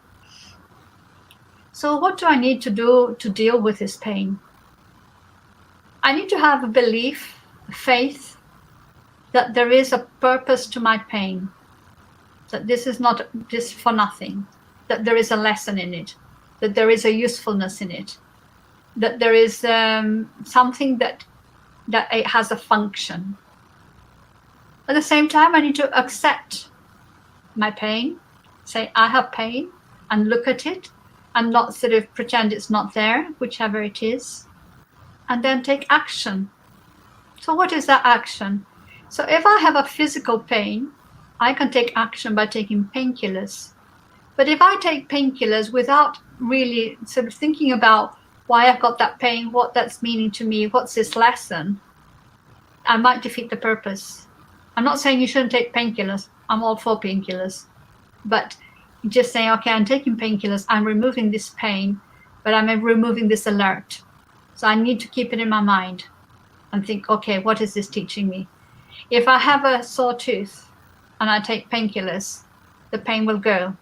So what do I need to do to deal with this pain? I need to have a belief, a faith, that there is a purpose to my pain, that this is not just for nothing, that there is a lesson in it, that there is a usefulness in it, that there is something that it has a function. At the same time, I need to accept my pain, say I have pain, and look at it, and not sort of pretend it's not there, whichever it is, and then take action. So what is that action? So if I have a physical pain, I can take action by taking painkillers. But if I take painkillers without really sort of thinking about why I've got that pain, what that's meaning to me, what's this lesson, I might defeat the purpose. I'm not saying you shouldn't take painkillers. I'm all for painkillers. But just saying, okay, I'm taking painkillers, I'm removing this pain, but I'm removing this alert. So I need to keep it in my mind and think, okay, what is this teaching me? If I have a sore tooth and I take painkillers, the pain will go.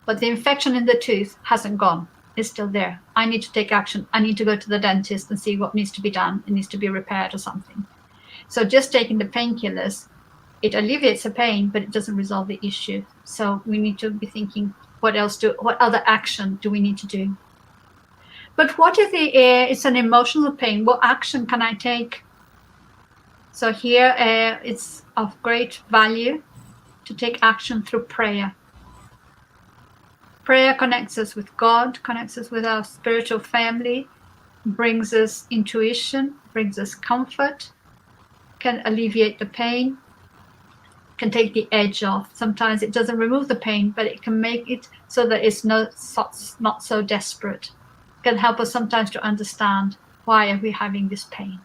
But the infection in the tooth hasn't gone. It's still there. I need to take action. I need to go to the dentist and see what needs to be done. It needs to be repaired or something. So just taking the painkillers, it alleviates the pain, but it doesn't resolve the issue. So we need to be thinking, what other action do we need to do? But what if it's an emotional pain? What action can I take? So here it's of great value to take action through prayer. Prayer connects us with God, connects us with our spiritual family, brings us intuition, brings us comfort, can alleviate the pain, can take the edge off. Sometimes it doesn't remove the pain, but it can make it so that it's not so desperate. It can help us sometimes to understand why are we having this pain?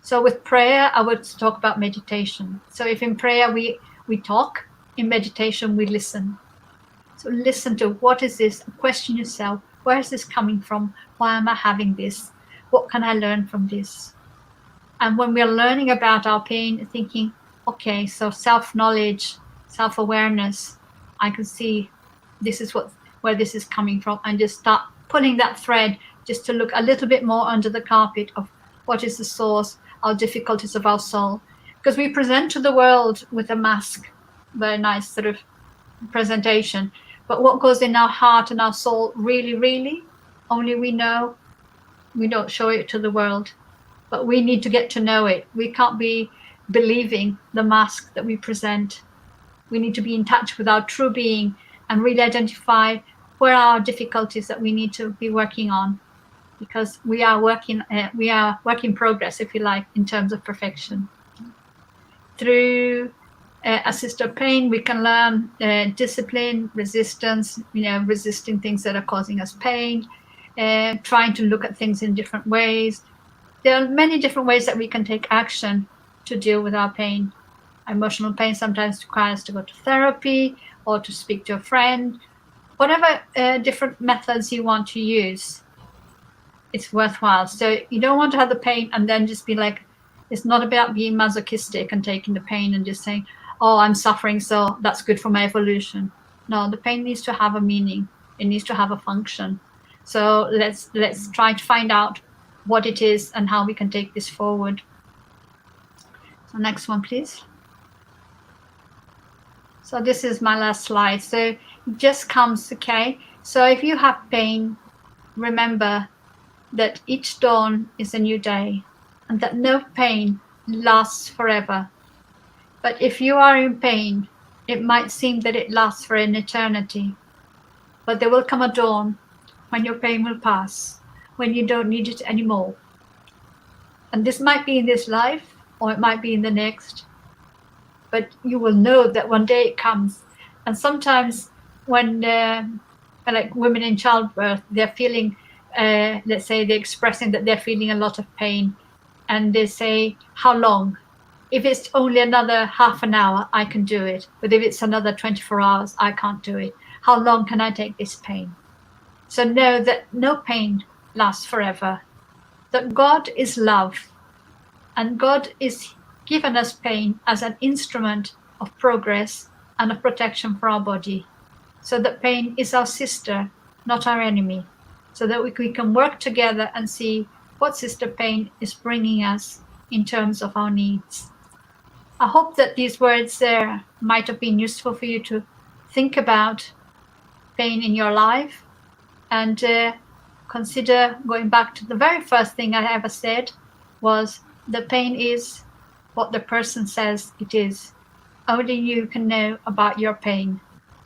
So with prayer, I would talk about meditation. So if in prayer we talk, in meditation we listen. So listen to, what is this? Question yourself, where is this coming from? Why am I having this? What can I learn from this? And when we're learning about our pain, thinking, okay, so self-knowledge, self-awareness, I can see this is where this is coming from, and just start pulling that thread just to look a little bit more under the carpet of what is the source, our difficulties of our soul. Because we present to the world with a mask, very nice sort of presentation, but what goes in our heart and our soul, really, really, only we know. We don't show it to the world, but we need to get to know it. We can't be believing the mask that we present. We need to be in touch with our true being and really identify where are our difficulties that we need to be working on, because we are work in progress, if you like, in terms of perfection. Through assisted pain, we can learn discipline, resistance, resisting things that are causing us pain, trying to look at things in different ways. There are many different ways that we can take action to deal with our pain. Emotional pain sometimes requires to go to therapy or to speak to a friend. Whatever different methods you want to use, it's worthwhile. So you don't want to have the pain and then just be like, it's not about being masochistic and taking the pain and just saying, oh, I'm suffering, so that's good for my evolution. No, the pain needs to have a meaning. It needs to have a function. So let's try to find out what it is and how we can take this forward. So next one, please. So this is my last slide. So it just comes, okay? So if you have pain, remember that each dawn is a new day and that no pain lasts forever. But if you are in pain, it might seem that it lasts for an eternity. But there will come a dawn when your pain will pass, when you don't need it anymore. And this might be in this life, or it might be in the next. But you will know that one day it comes. And sometimes when, like women in childbirth, they're feeling, let's say they're expressing that they're feeling a lot of pain. And they say, how long? If it's only another half an hour, I can do it. But if it's another 24 hours, I can't do it. How long can I take this pain? So know that no pain lasts forever. That God is love. And God is given us pain as an instrument of progress and of protection for our body. So that pain is our sister, not our enemy. So that we can work together and see what sister pain is bringing us in terms of our needs. I hope that these words there might have been useful for you to think about pain in your life and consider going back to the very first thing I ever said was the pain is what the person says it is. Only you can know about your pain.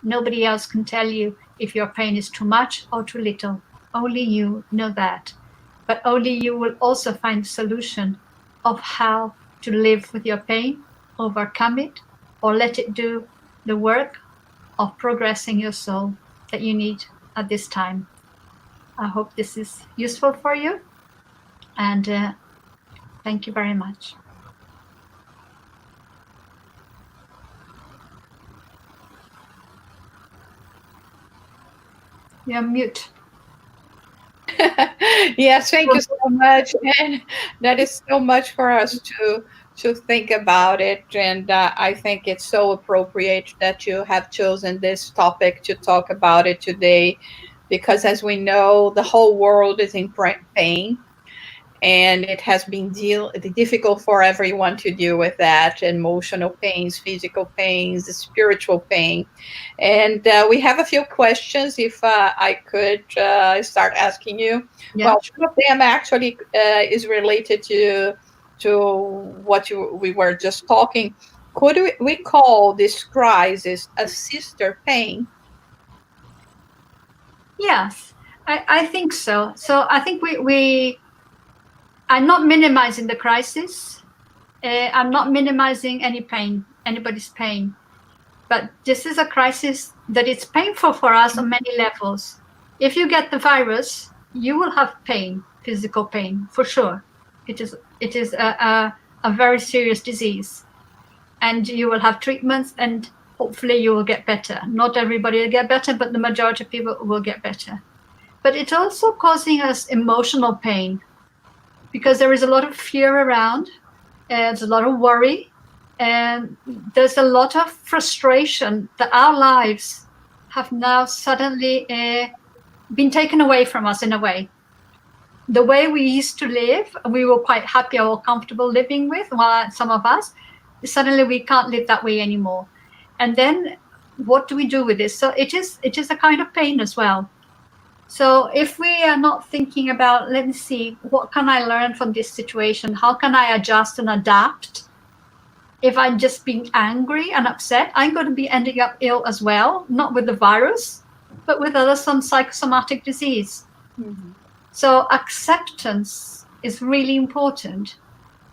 Nobody else can tell you if your pain is too much or too little. Only you know that. But only you will also find a solution of how to live with your pain, overcome it, or let it do the work of progressing your soul that you need at this time. I hope this is useful for you, and thank you very much. You're mute. Yes, thank you so much. And that is so much for us to think about it. And I think it's so appropriate that you have chosen this topic to talk about it today, because as we know, the whole world is in pain. And it has been difficult for everyone to deal with that: emotional pains, physical pains, spiritual pain. And we have a few questions, if I could start asking you. Yeah. Well, one of them actually is related to what we were just talking. Could we call this crisis a sister pain? Yes, I think so. So I think we I'm not minimizing the crisis. I'm not minimizing anybody's pain. But this is a crisis that it's painful for us on many levels. If you get the virus, you will have pain. physical pain, for sure. It is a very serious disease, and you will have treatments, and hopefully you will get better. Not everybody will get better, but the majority of people will get better. But it's also causing us emotional pain, because there is a lot of fear around, and there's a lot of worry, and there's a lot of frustration that our lives have now suddenly been taken away from us in a way. The way we used to live, we were quite happy or comfortable living with, while some of us, suddenly we can't live that way anymore. And then what do we do with this? So it is a kind of pain as well. So if we are not thinking about, let me see, what can I learn from this situation? How can I adjust and adapt? If I'm just being angry and upset, I'm going to be ending up ill as well, not with the virus, but with some psychosomatic disease. Mm-hmm. So acceptance is really important.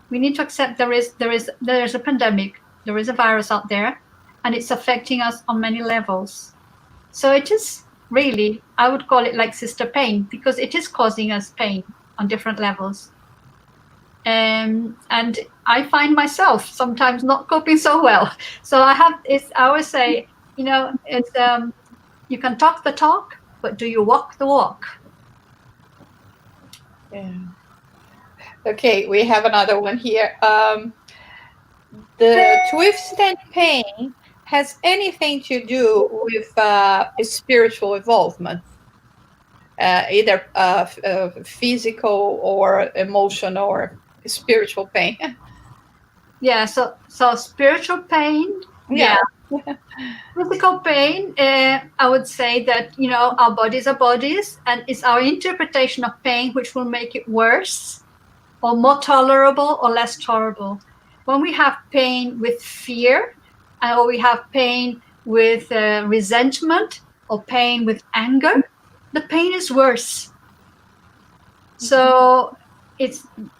We need to accept there is a pandemic, there is a virus out there, and it's affecting us on many levels. So it is really, I would call it like sister pain, because it is causing us pain on different levels. And I find myself sometimes not coping so well. So I always say, it's you can talk the talk, but do you walk the walk? Yeah. Okay, we have another one here. The to withstand pain has anything to do with spiritual involvement, either physical or emotional or spiritual pain. Yeah, so spiritual pain, yeah. Physical pain, I would say that, our bodies are bodies, and it's our interpretation of pain which will make it worse or more tolerable or less tolerable. When we have pain with fear, or we have pain with resentment, or pain with anger, the pain is worse. So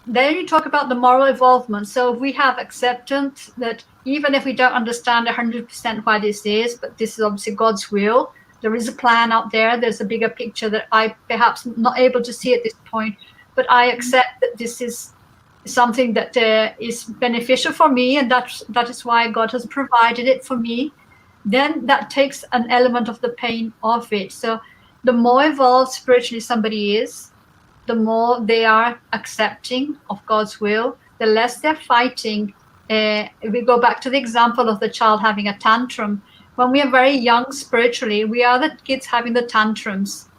then you talk about the moral involvement. So if we have acceptance that even if we don't understand 100% why this is, but this is obviously God's will, there is a plan out there, there's a bigger picture that I perhaps not able to see at this point, but I accept that this is something that is beneficial for me, and that is why God has provided it for me. Then that takes an element of the pain of it. So the more involved spiritually somebody is, the more they are accepting of God's will, the less they're fighting. If we go back to the example of the child having a tantrum, when we are very young spiritually, we are the kids having the tantrums.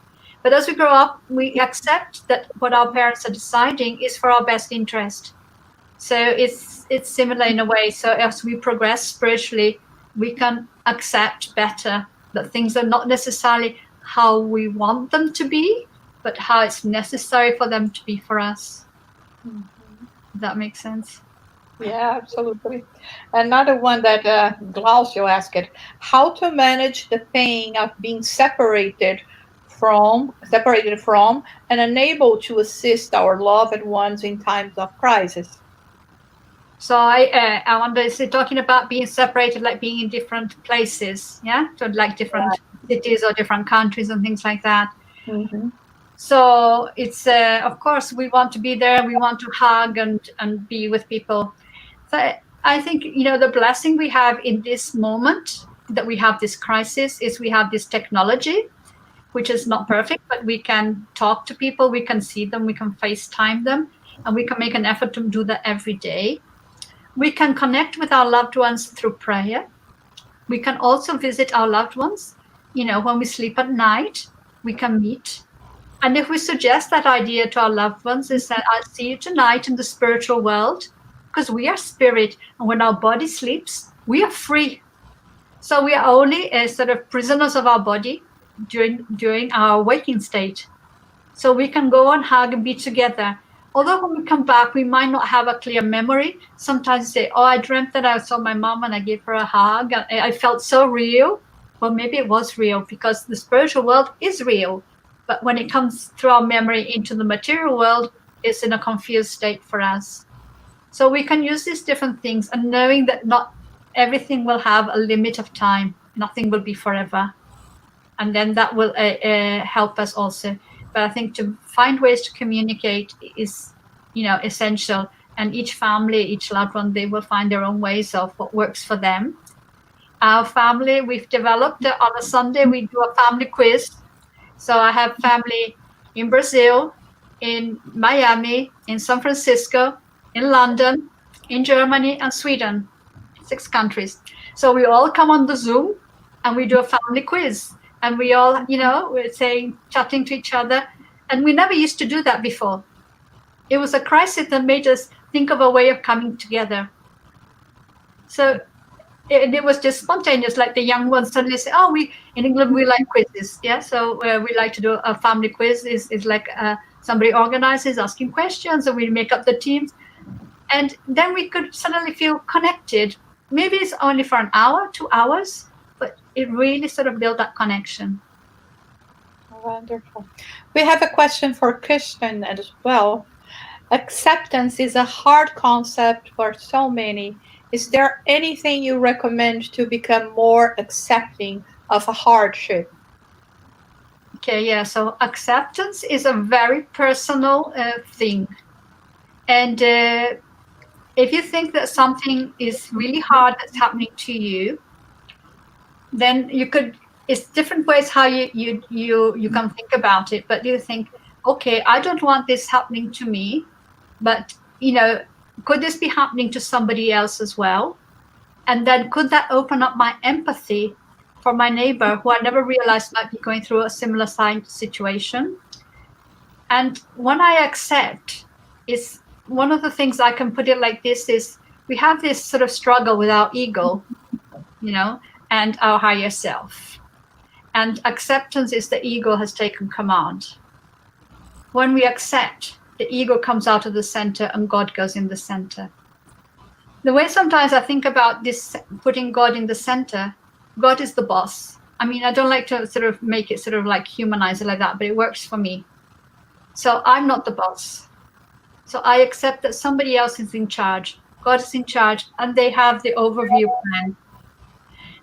But as we grow up, we accept that what our parents are deciding is for our best interest. So it's similar in a way. So as we progress spiritually, we can accept better that things are not necessarily how we want them to be, but how it's necessary for them to be for us. Mm-hmm. Does that make sense? Yeah, absolutely. Another one that Glaucio asked, how to manage the pain of being separated from and unable to assist our loved ones in times of crisis. So I wonder, is it talking about being separated, like being in different places, yeah? So like different cities or different countries and things like that. Mm-hmm. So it's, of course, we want to be there. We want to hug and be with people. So I think, the blessing we have in this moment that we have this crisis is we have this technology, which is not perfect, but we can talk to people, we can see them, we can FaceTime them, and we can make an effort to do that every day. We can connect with our loved ones through prayer. We can also visit our loved ones. When we sleep at night, we can meet. And if we suggest that idea to our loved ones, is that I'll see you tonight in the spiritual world, because we are spirit, and when our body sleeps, we are free. So we are only sort of prisoners of our body during our waking state. So we can go and hug and be together. Although when we come back, we might not have a clear memory. Sometimes say, I dreamt that I saw my mom and I gave her a hug. And I felt so real. Well, maybe it was real, because the spiritual world is real. But when it comes through our memory into the material world, it's in a confused state for us. So we can use these different things, and knowing that not everything will have a limit of time. Nothing will be forever. And then that will help us also. But I think to find ways to communicate is, essential. And each family, each loved one, they will find their own ways of what works for them. Our family, we've developed on a Sunday, we do a family quiz. So I have family in Brazil, in Miami, in San Francisco, in London, in Germany, and Sweden, 6 countries. So we all come on the Zoom and we do a family quiz. And we all, we're chatting to each other. And we never used to do that before. It was a crisis that made us think of a way of coming together. So it was just spontaneous, like the young ones suddenly say, oh, in England, we like quizzes. Yeah, so we like to do a family quiz. It's like somebody organizes, asking questions, and we make up the teams. And then we could suddenly feel connected. Maybe it's only for an hour, 2 hours, but it really sort of built that connection. Wonderful. We have a question for Christian as well. Acceptance is a hard concept for so many. Is there anything you recommend to become more accepting of a hardship? Okay, yeah. So acceptance is a very personal thing. And if you think that something is really hard that's happening to you, then it's different ways how you can think about it. But you think, okay, I don't want this happening to me, but could this be happening to somebody else as well? And then could that open up my empathy for my neighbor who I never realized might be going through a similar situation? And when I accept, is one of the things I can put it like this is we have this sort of struggle with our ego, and our higher self. And acceptance is the ego has taken command. When we accept, the ego comes out of the center and God goes in the center. The way sometimes I think about this, putting God in the center, God is the boss. I mean, I don't like to sort of make it sort of like humanize it like that, but it works for me. So I'm not the boss. So I accept that somebody else is in charge. God is in charge and they have the overview plan.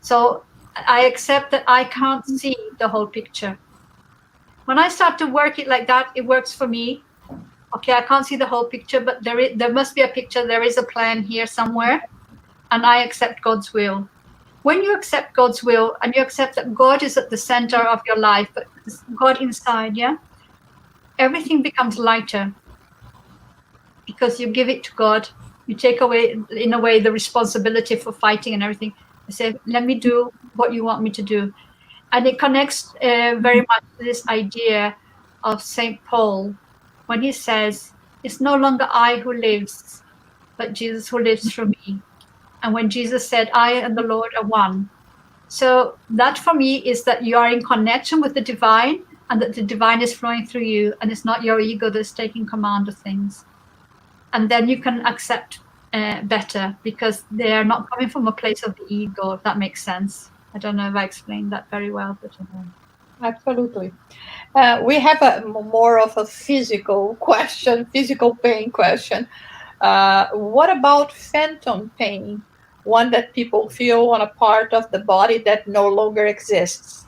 So I accept that I can't see the whole picture. When I start to work it like that, it works for me. Okay, I can't see the whole picture, but there must be a picture. There is a plan here somewhere, and I accept God's will. When you accept God's will and you accept that God is at the center of your life, but God inside, everything becomes lighter because you give it to God. You take away, in a way, the responsibility for fighting and everything. I say, let me do what you want me to do. And it connects very much to this idea of St. Paul, when he says, it's no longer I who lives, but Jesus who lives through me. And when Jesus said, I and the Lord are one. So that for me is that you are in connection with the divine and that the divine is flowing through you and it's not your ego that's taking command of things. And then you can accept better because they are not coming from a place of the ego, if that makes sense. I don't know if I explained that very well, but Absolutely. We have more of a physical pain question. What about phantom pain? One that people feel on a part of the body that no longer exists.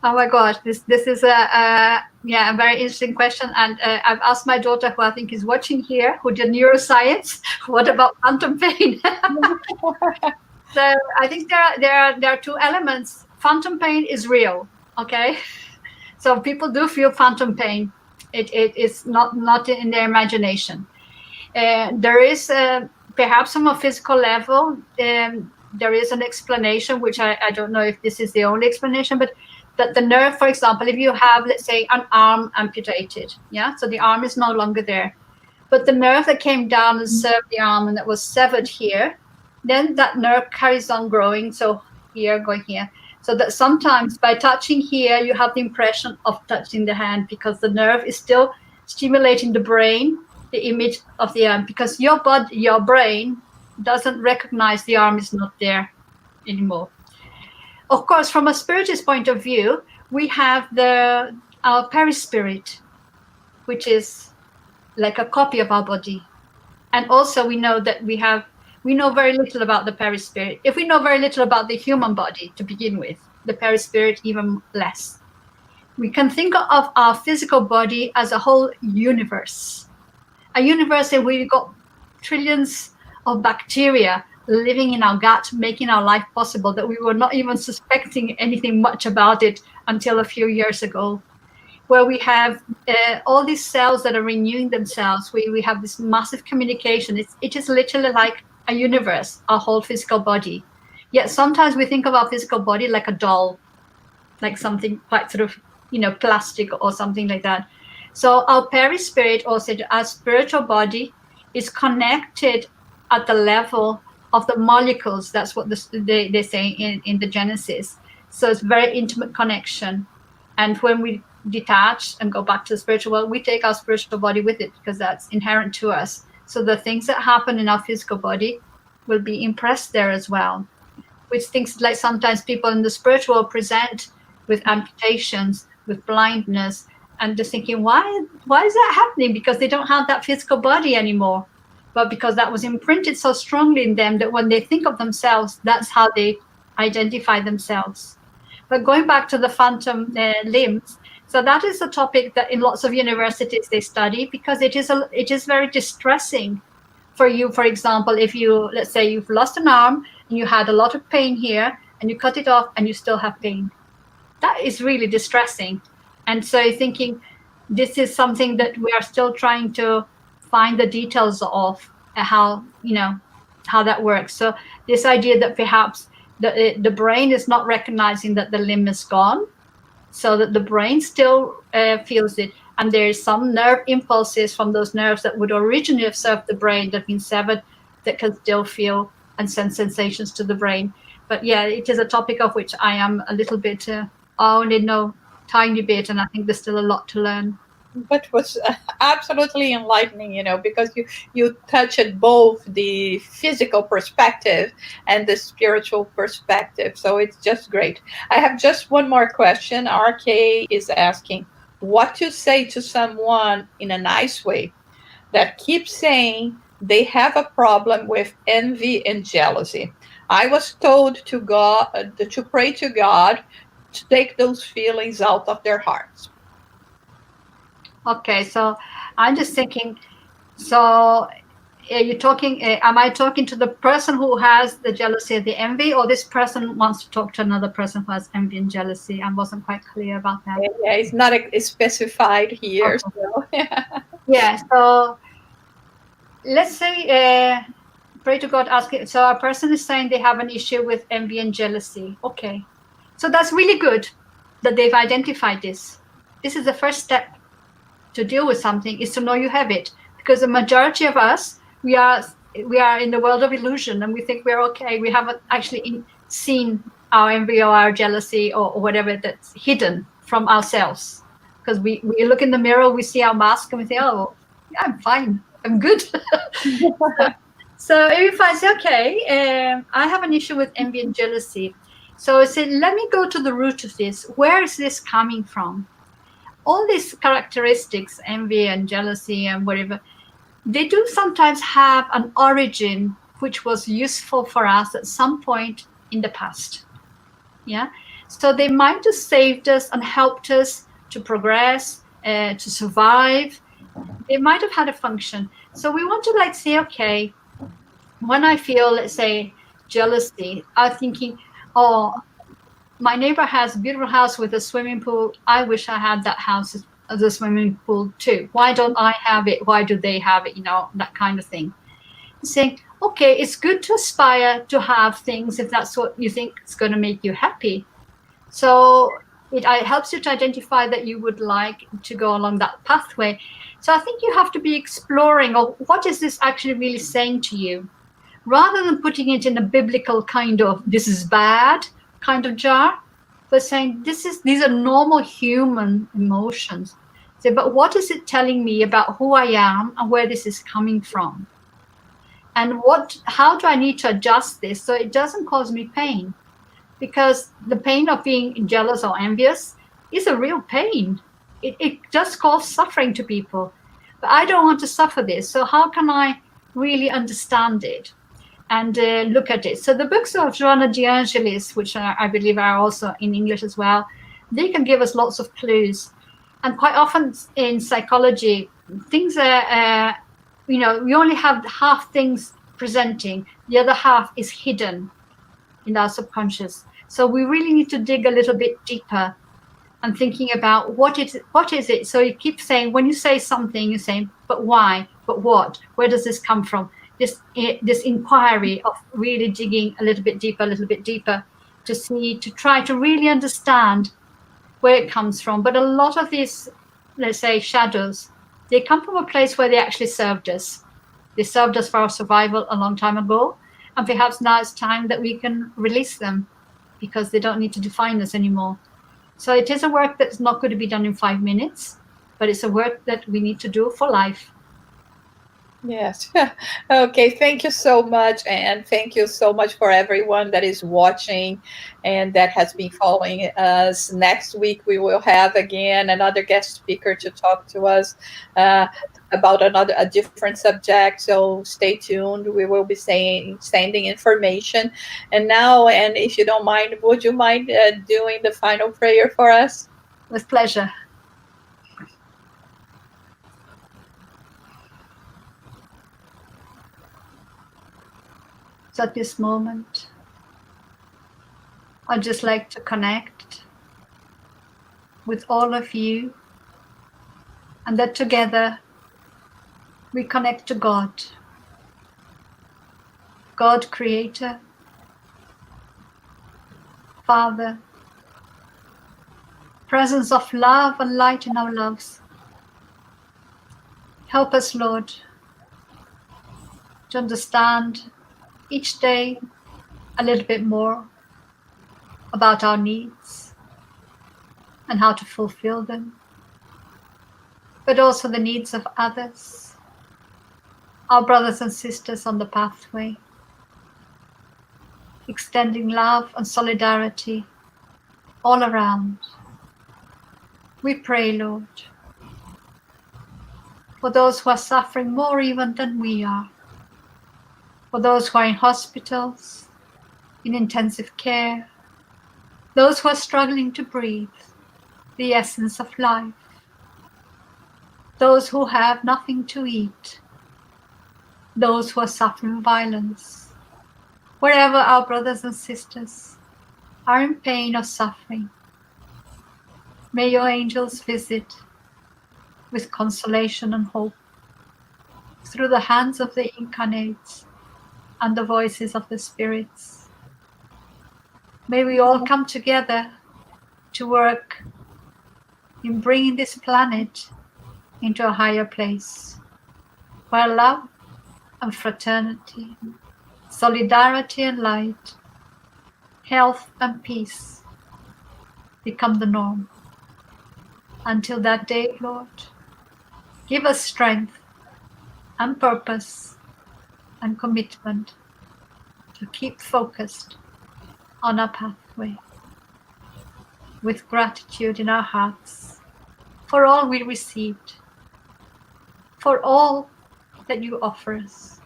Oh my gosh, this is a very interesting question. And I've asked my daughter, who I think is watching here, who did neuroscience, what about phantom pain? So I think there are 2 elements. Phantom pain is real, okay? So people do feel phantom pain. It is not in their imagination. There is perhaps on a physical level, there is an explanation, which I don't know if this is the only explanation, but that the nerve, for example, if you have, let's say, an arm amputated, so the arm is no longer there, but the nerve that came down and served the arm and that was severed here, then that nerve carries on growing. So here, going here. So that sometimes by touching here, you have the impression of touching the hand because the nerve is still stimulating the brain, the image of the arm, because your brain doesn't recognize the arm is not there anymore. Of course, from a spiritist point of view, we have our perispirit, which is like a copy of our body. And also we know that we know very little about the perispirit. If we know very little about the human body to begin with, the perispirit even less. we can think of our physical body as a whole universe. A universe where we've got trillions of bacteria living in our gut, making our life possible, that we were not even suspecting anything much about it until a few years ago. Where we have all these cells that are renewing themselves. We have this massive communication. It is literally like a universe, our whole physical body. Yet sometimes we think of our physical body like a doll, like something quite sort of, plastic or something like that. So our perispirit, or our spiritual body, is connected at the level of the molecules. That's what they say in the Genesis. So it's very intimate connection. And when we detach and go back to the spiritual world, we take our spiritual body with it, because that's inherent to us. So the things that happen in our physical body will be impressed there as well. Which things like sometimes people in the spiritual world present with amputations, with blindness, and just thinking, why is that happening? Because they don't have that physical body anymore. But because that was imprinted so strongly in them that when they think of themselves, that's how they identify themselves. But going back to the phantom limbs, so that is a topic that in lots of universities they study, because it is very distressing for you. For example, if let's say you've lost an arm and you had a lot of pain here, and you cut it off and you still have pain. That is really distressing. And so you're thinking, this is something that we are still trying to find the details of how that works. So this idea that perhaps the brain is not recognizing that the limb is gone, so that the brain still feels it, and there's some nerve impulses from those nerves that would originally have served the brain that have been severed, that can still feel and send sensations to the brain. But yeah, it is a topic of which I am a little bit, I only know tiny bit, and I think there's still a lot to learn. But was absolutely enlightening, because you touched both the physical perspective and the spiritual perspective. So it's just great. I have just one more question. RK is asking, what to say to someone in a nice way that keeps saying they have a problem with envy and jealousy. I was told to pray to God to take those feelings out of their hearts. Okay, so I'm just thinking, so you're talking, am I talking to the person who has the jealousy or the envy, or this person wants to talk to another person who has envy and jealousy? I wasn't quite clear about that. Yeah, it's not specified here. Okay. So. Yeah, so let's say, pray to God, ask it. So a person is saying they have an issue with envy and jealousy. Okay, so that's really good that they've identified this. This is the first step to deal with something, is to know you have it, because the majority of us, we are in the world of illusion, and we think we're okay. We haven't actually seen our envy or our jealousy or whatever that's hidden from ourselves, because we look in the mirror, we see our mask, and we think, oh yeah, I'm fine, I'm good. So if I say, okay, I have an issue with envy and jealousy, so I said, let me go to the root of this. Where is this coming from? All these characteristics, envy and jealousy and whatever, they do sometimes have an origin which was useful for us at some point in the past. Yeah, so they might have saved us and helped us to progress, to survive. They might have had a function. So we want to say, okay, when I feel, let's say, jealousy, I'm thinking, oh, my neighbor has a beautiful house with a swimming pool. I wish I had that house as a swimming pool too. Why don't I have it? Why do they have it? That kind of thing. Saying, okay, it's good to aspire to have things if that's what you think is going to make you happy. So it helps you to identify that you would like to go along that pathway. So I think you have to be exploring, or what is this actually really saying to you? Rather than putting it in a biblical kind of, this is bad kind of jar, but saying these are normal human emotions. So, but what is it telling me about who I am and where this is coming from? And how do I need to adjust this so it doesn't cause me pain? Because the pain of being jealous or envious is a real pain. It just causes suffering to people. But I don't want to suffer this. So how can I really understand it and look at it? So the books of Joanna de Angelis, which I believe are also in English as well, they can give us lots of clues. And quite often in psychology, things are, we only have half things presenting. The other half is hidden in our subconscious. So we really need to dig a little bit deeper and thinking about what is it. So you keep saying, when you say something, you're saying, but why, but what, where does this come from? This inquiry of really digging a little bit deeper to try to really understand where it comes from. But a lot of these, let's say, shadows, they come from a place where they actually served us. They served us for our survival a long time ago. And perhaps now it's time that we can release them because they don't need to define us anymore. So it is a work that's not going to be done in 5 minutes, but it's a work that we need to do for life. Yes. Okay. Thank you so much. And thank you so much for everyone that is watching and that has been following us. Next week, we will have again another guest speaker to talk to us about a different subject. So stay tuned. We will be sending information. And now, and if you don't mind, would you mind doing the final prayer for us? With pleasure. So at this moment, I'd just like to connect with all of you, and that together we connect to God, God Creator, Father, presence of love and light in our lives. Help us, Lord, to understand each day a little bit more about our needs and how to fulfill them, but also the needs of others, our brothers and sisters on the pathway, extending love and solidarity all around. We pray, Lord, for those who are suffering more even than we are, for those who are in hospitals, in intensive care, those who are struggling to breathe the essence of life, those who have nothing to eat, those who are suffering violence, wherever our brothers and sisters are in pain or suffering, may your angels visit with consolation and hope through the hands of the incarnates and the voices of the spirits. May we all come together to work in bringing this planet into a higher place, where love and fraternity, solidarity and light, health and peace become the norm. Until that day, Lord, give us strength and purpose and commitment to keep focused on our pathway, with gratitude in our hearts for all we received, for all that you offer us.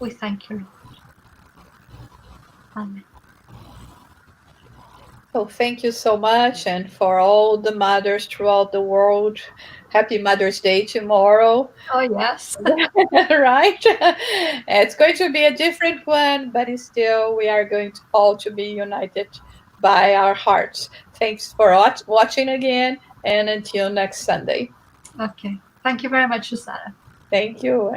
We thank you, Lord. Amen. So thank you so much. And for all the mothers throughout the world, happy Mother's Day tomorrow. Oh, yes. Right? It's going to be a different one, but it's still, we are going to all to be united by our hearts. Thanks for watching again, and until next Sunday. Okay. Thank you very much, Susanna. Thank you.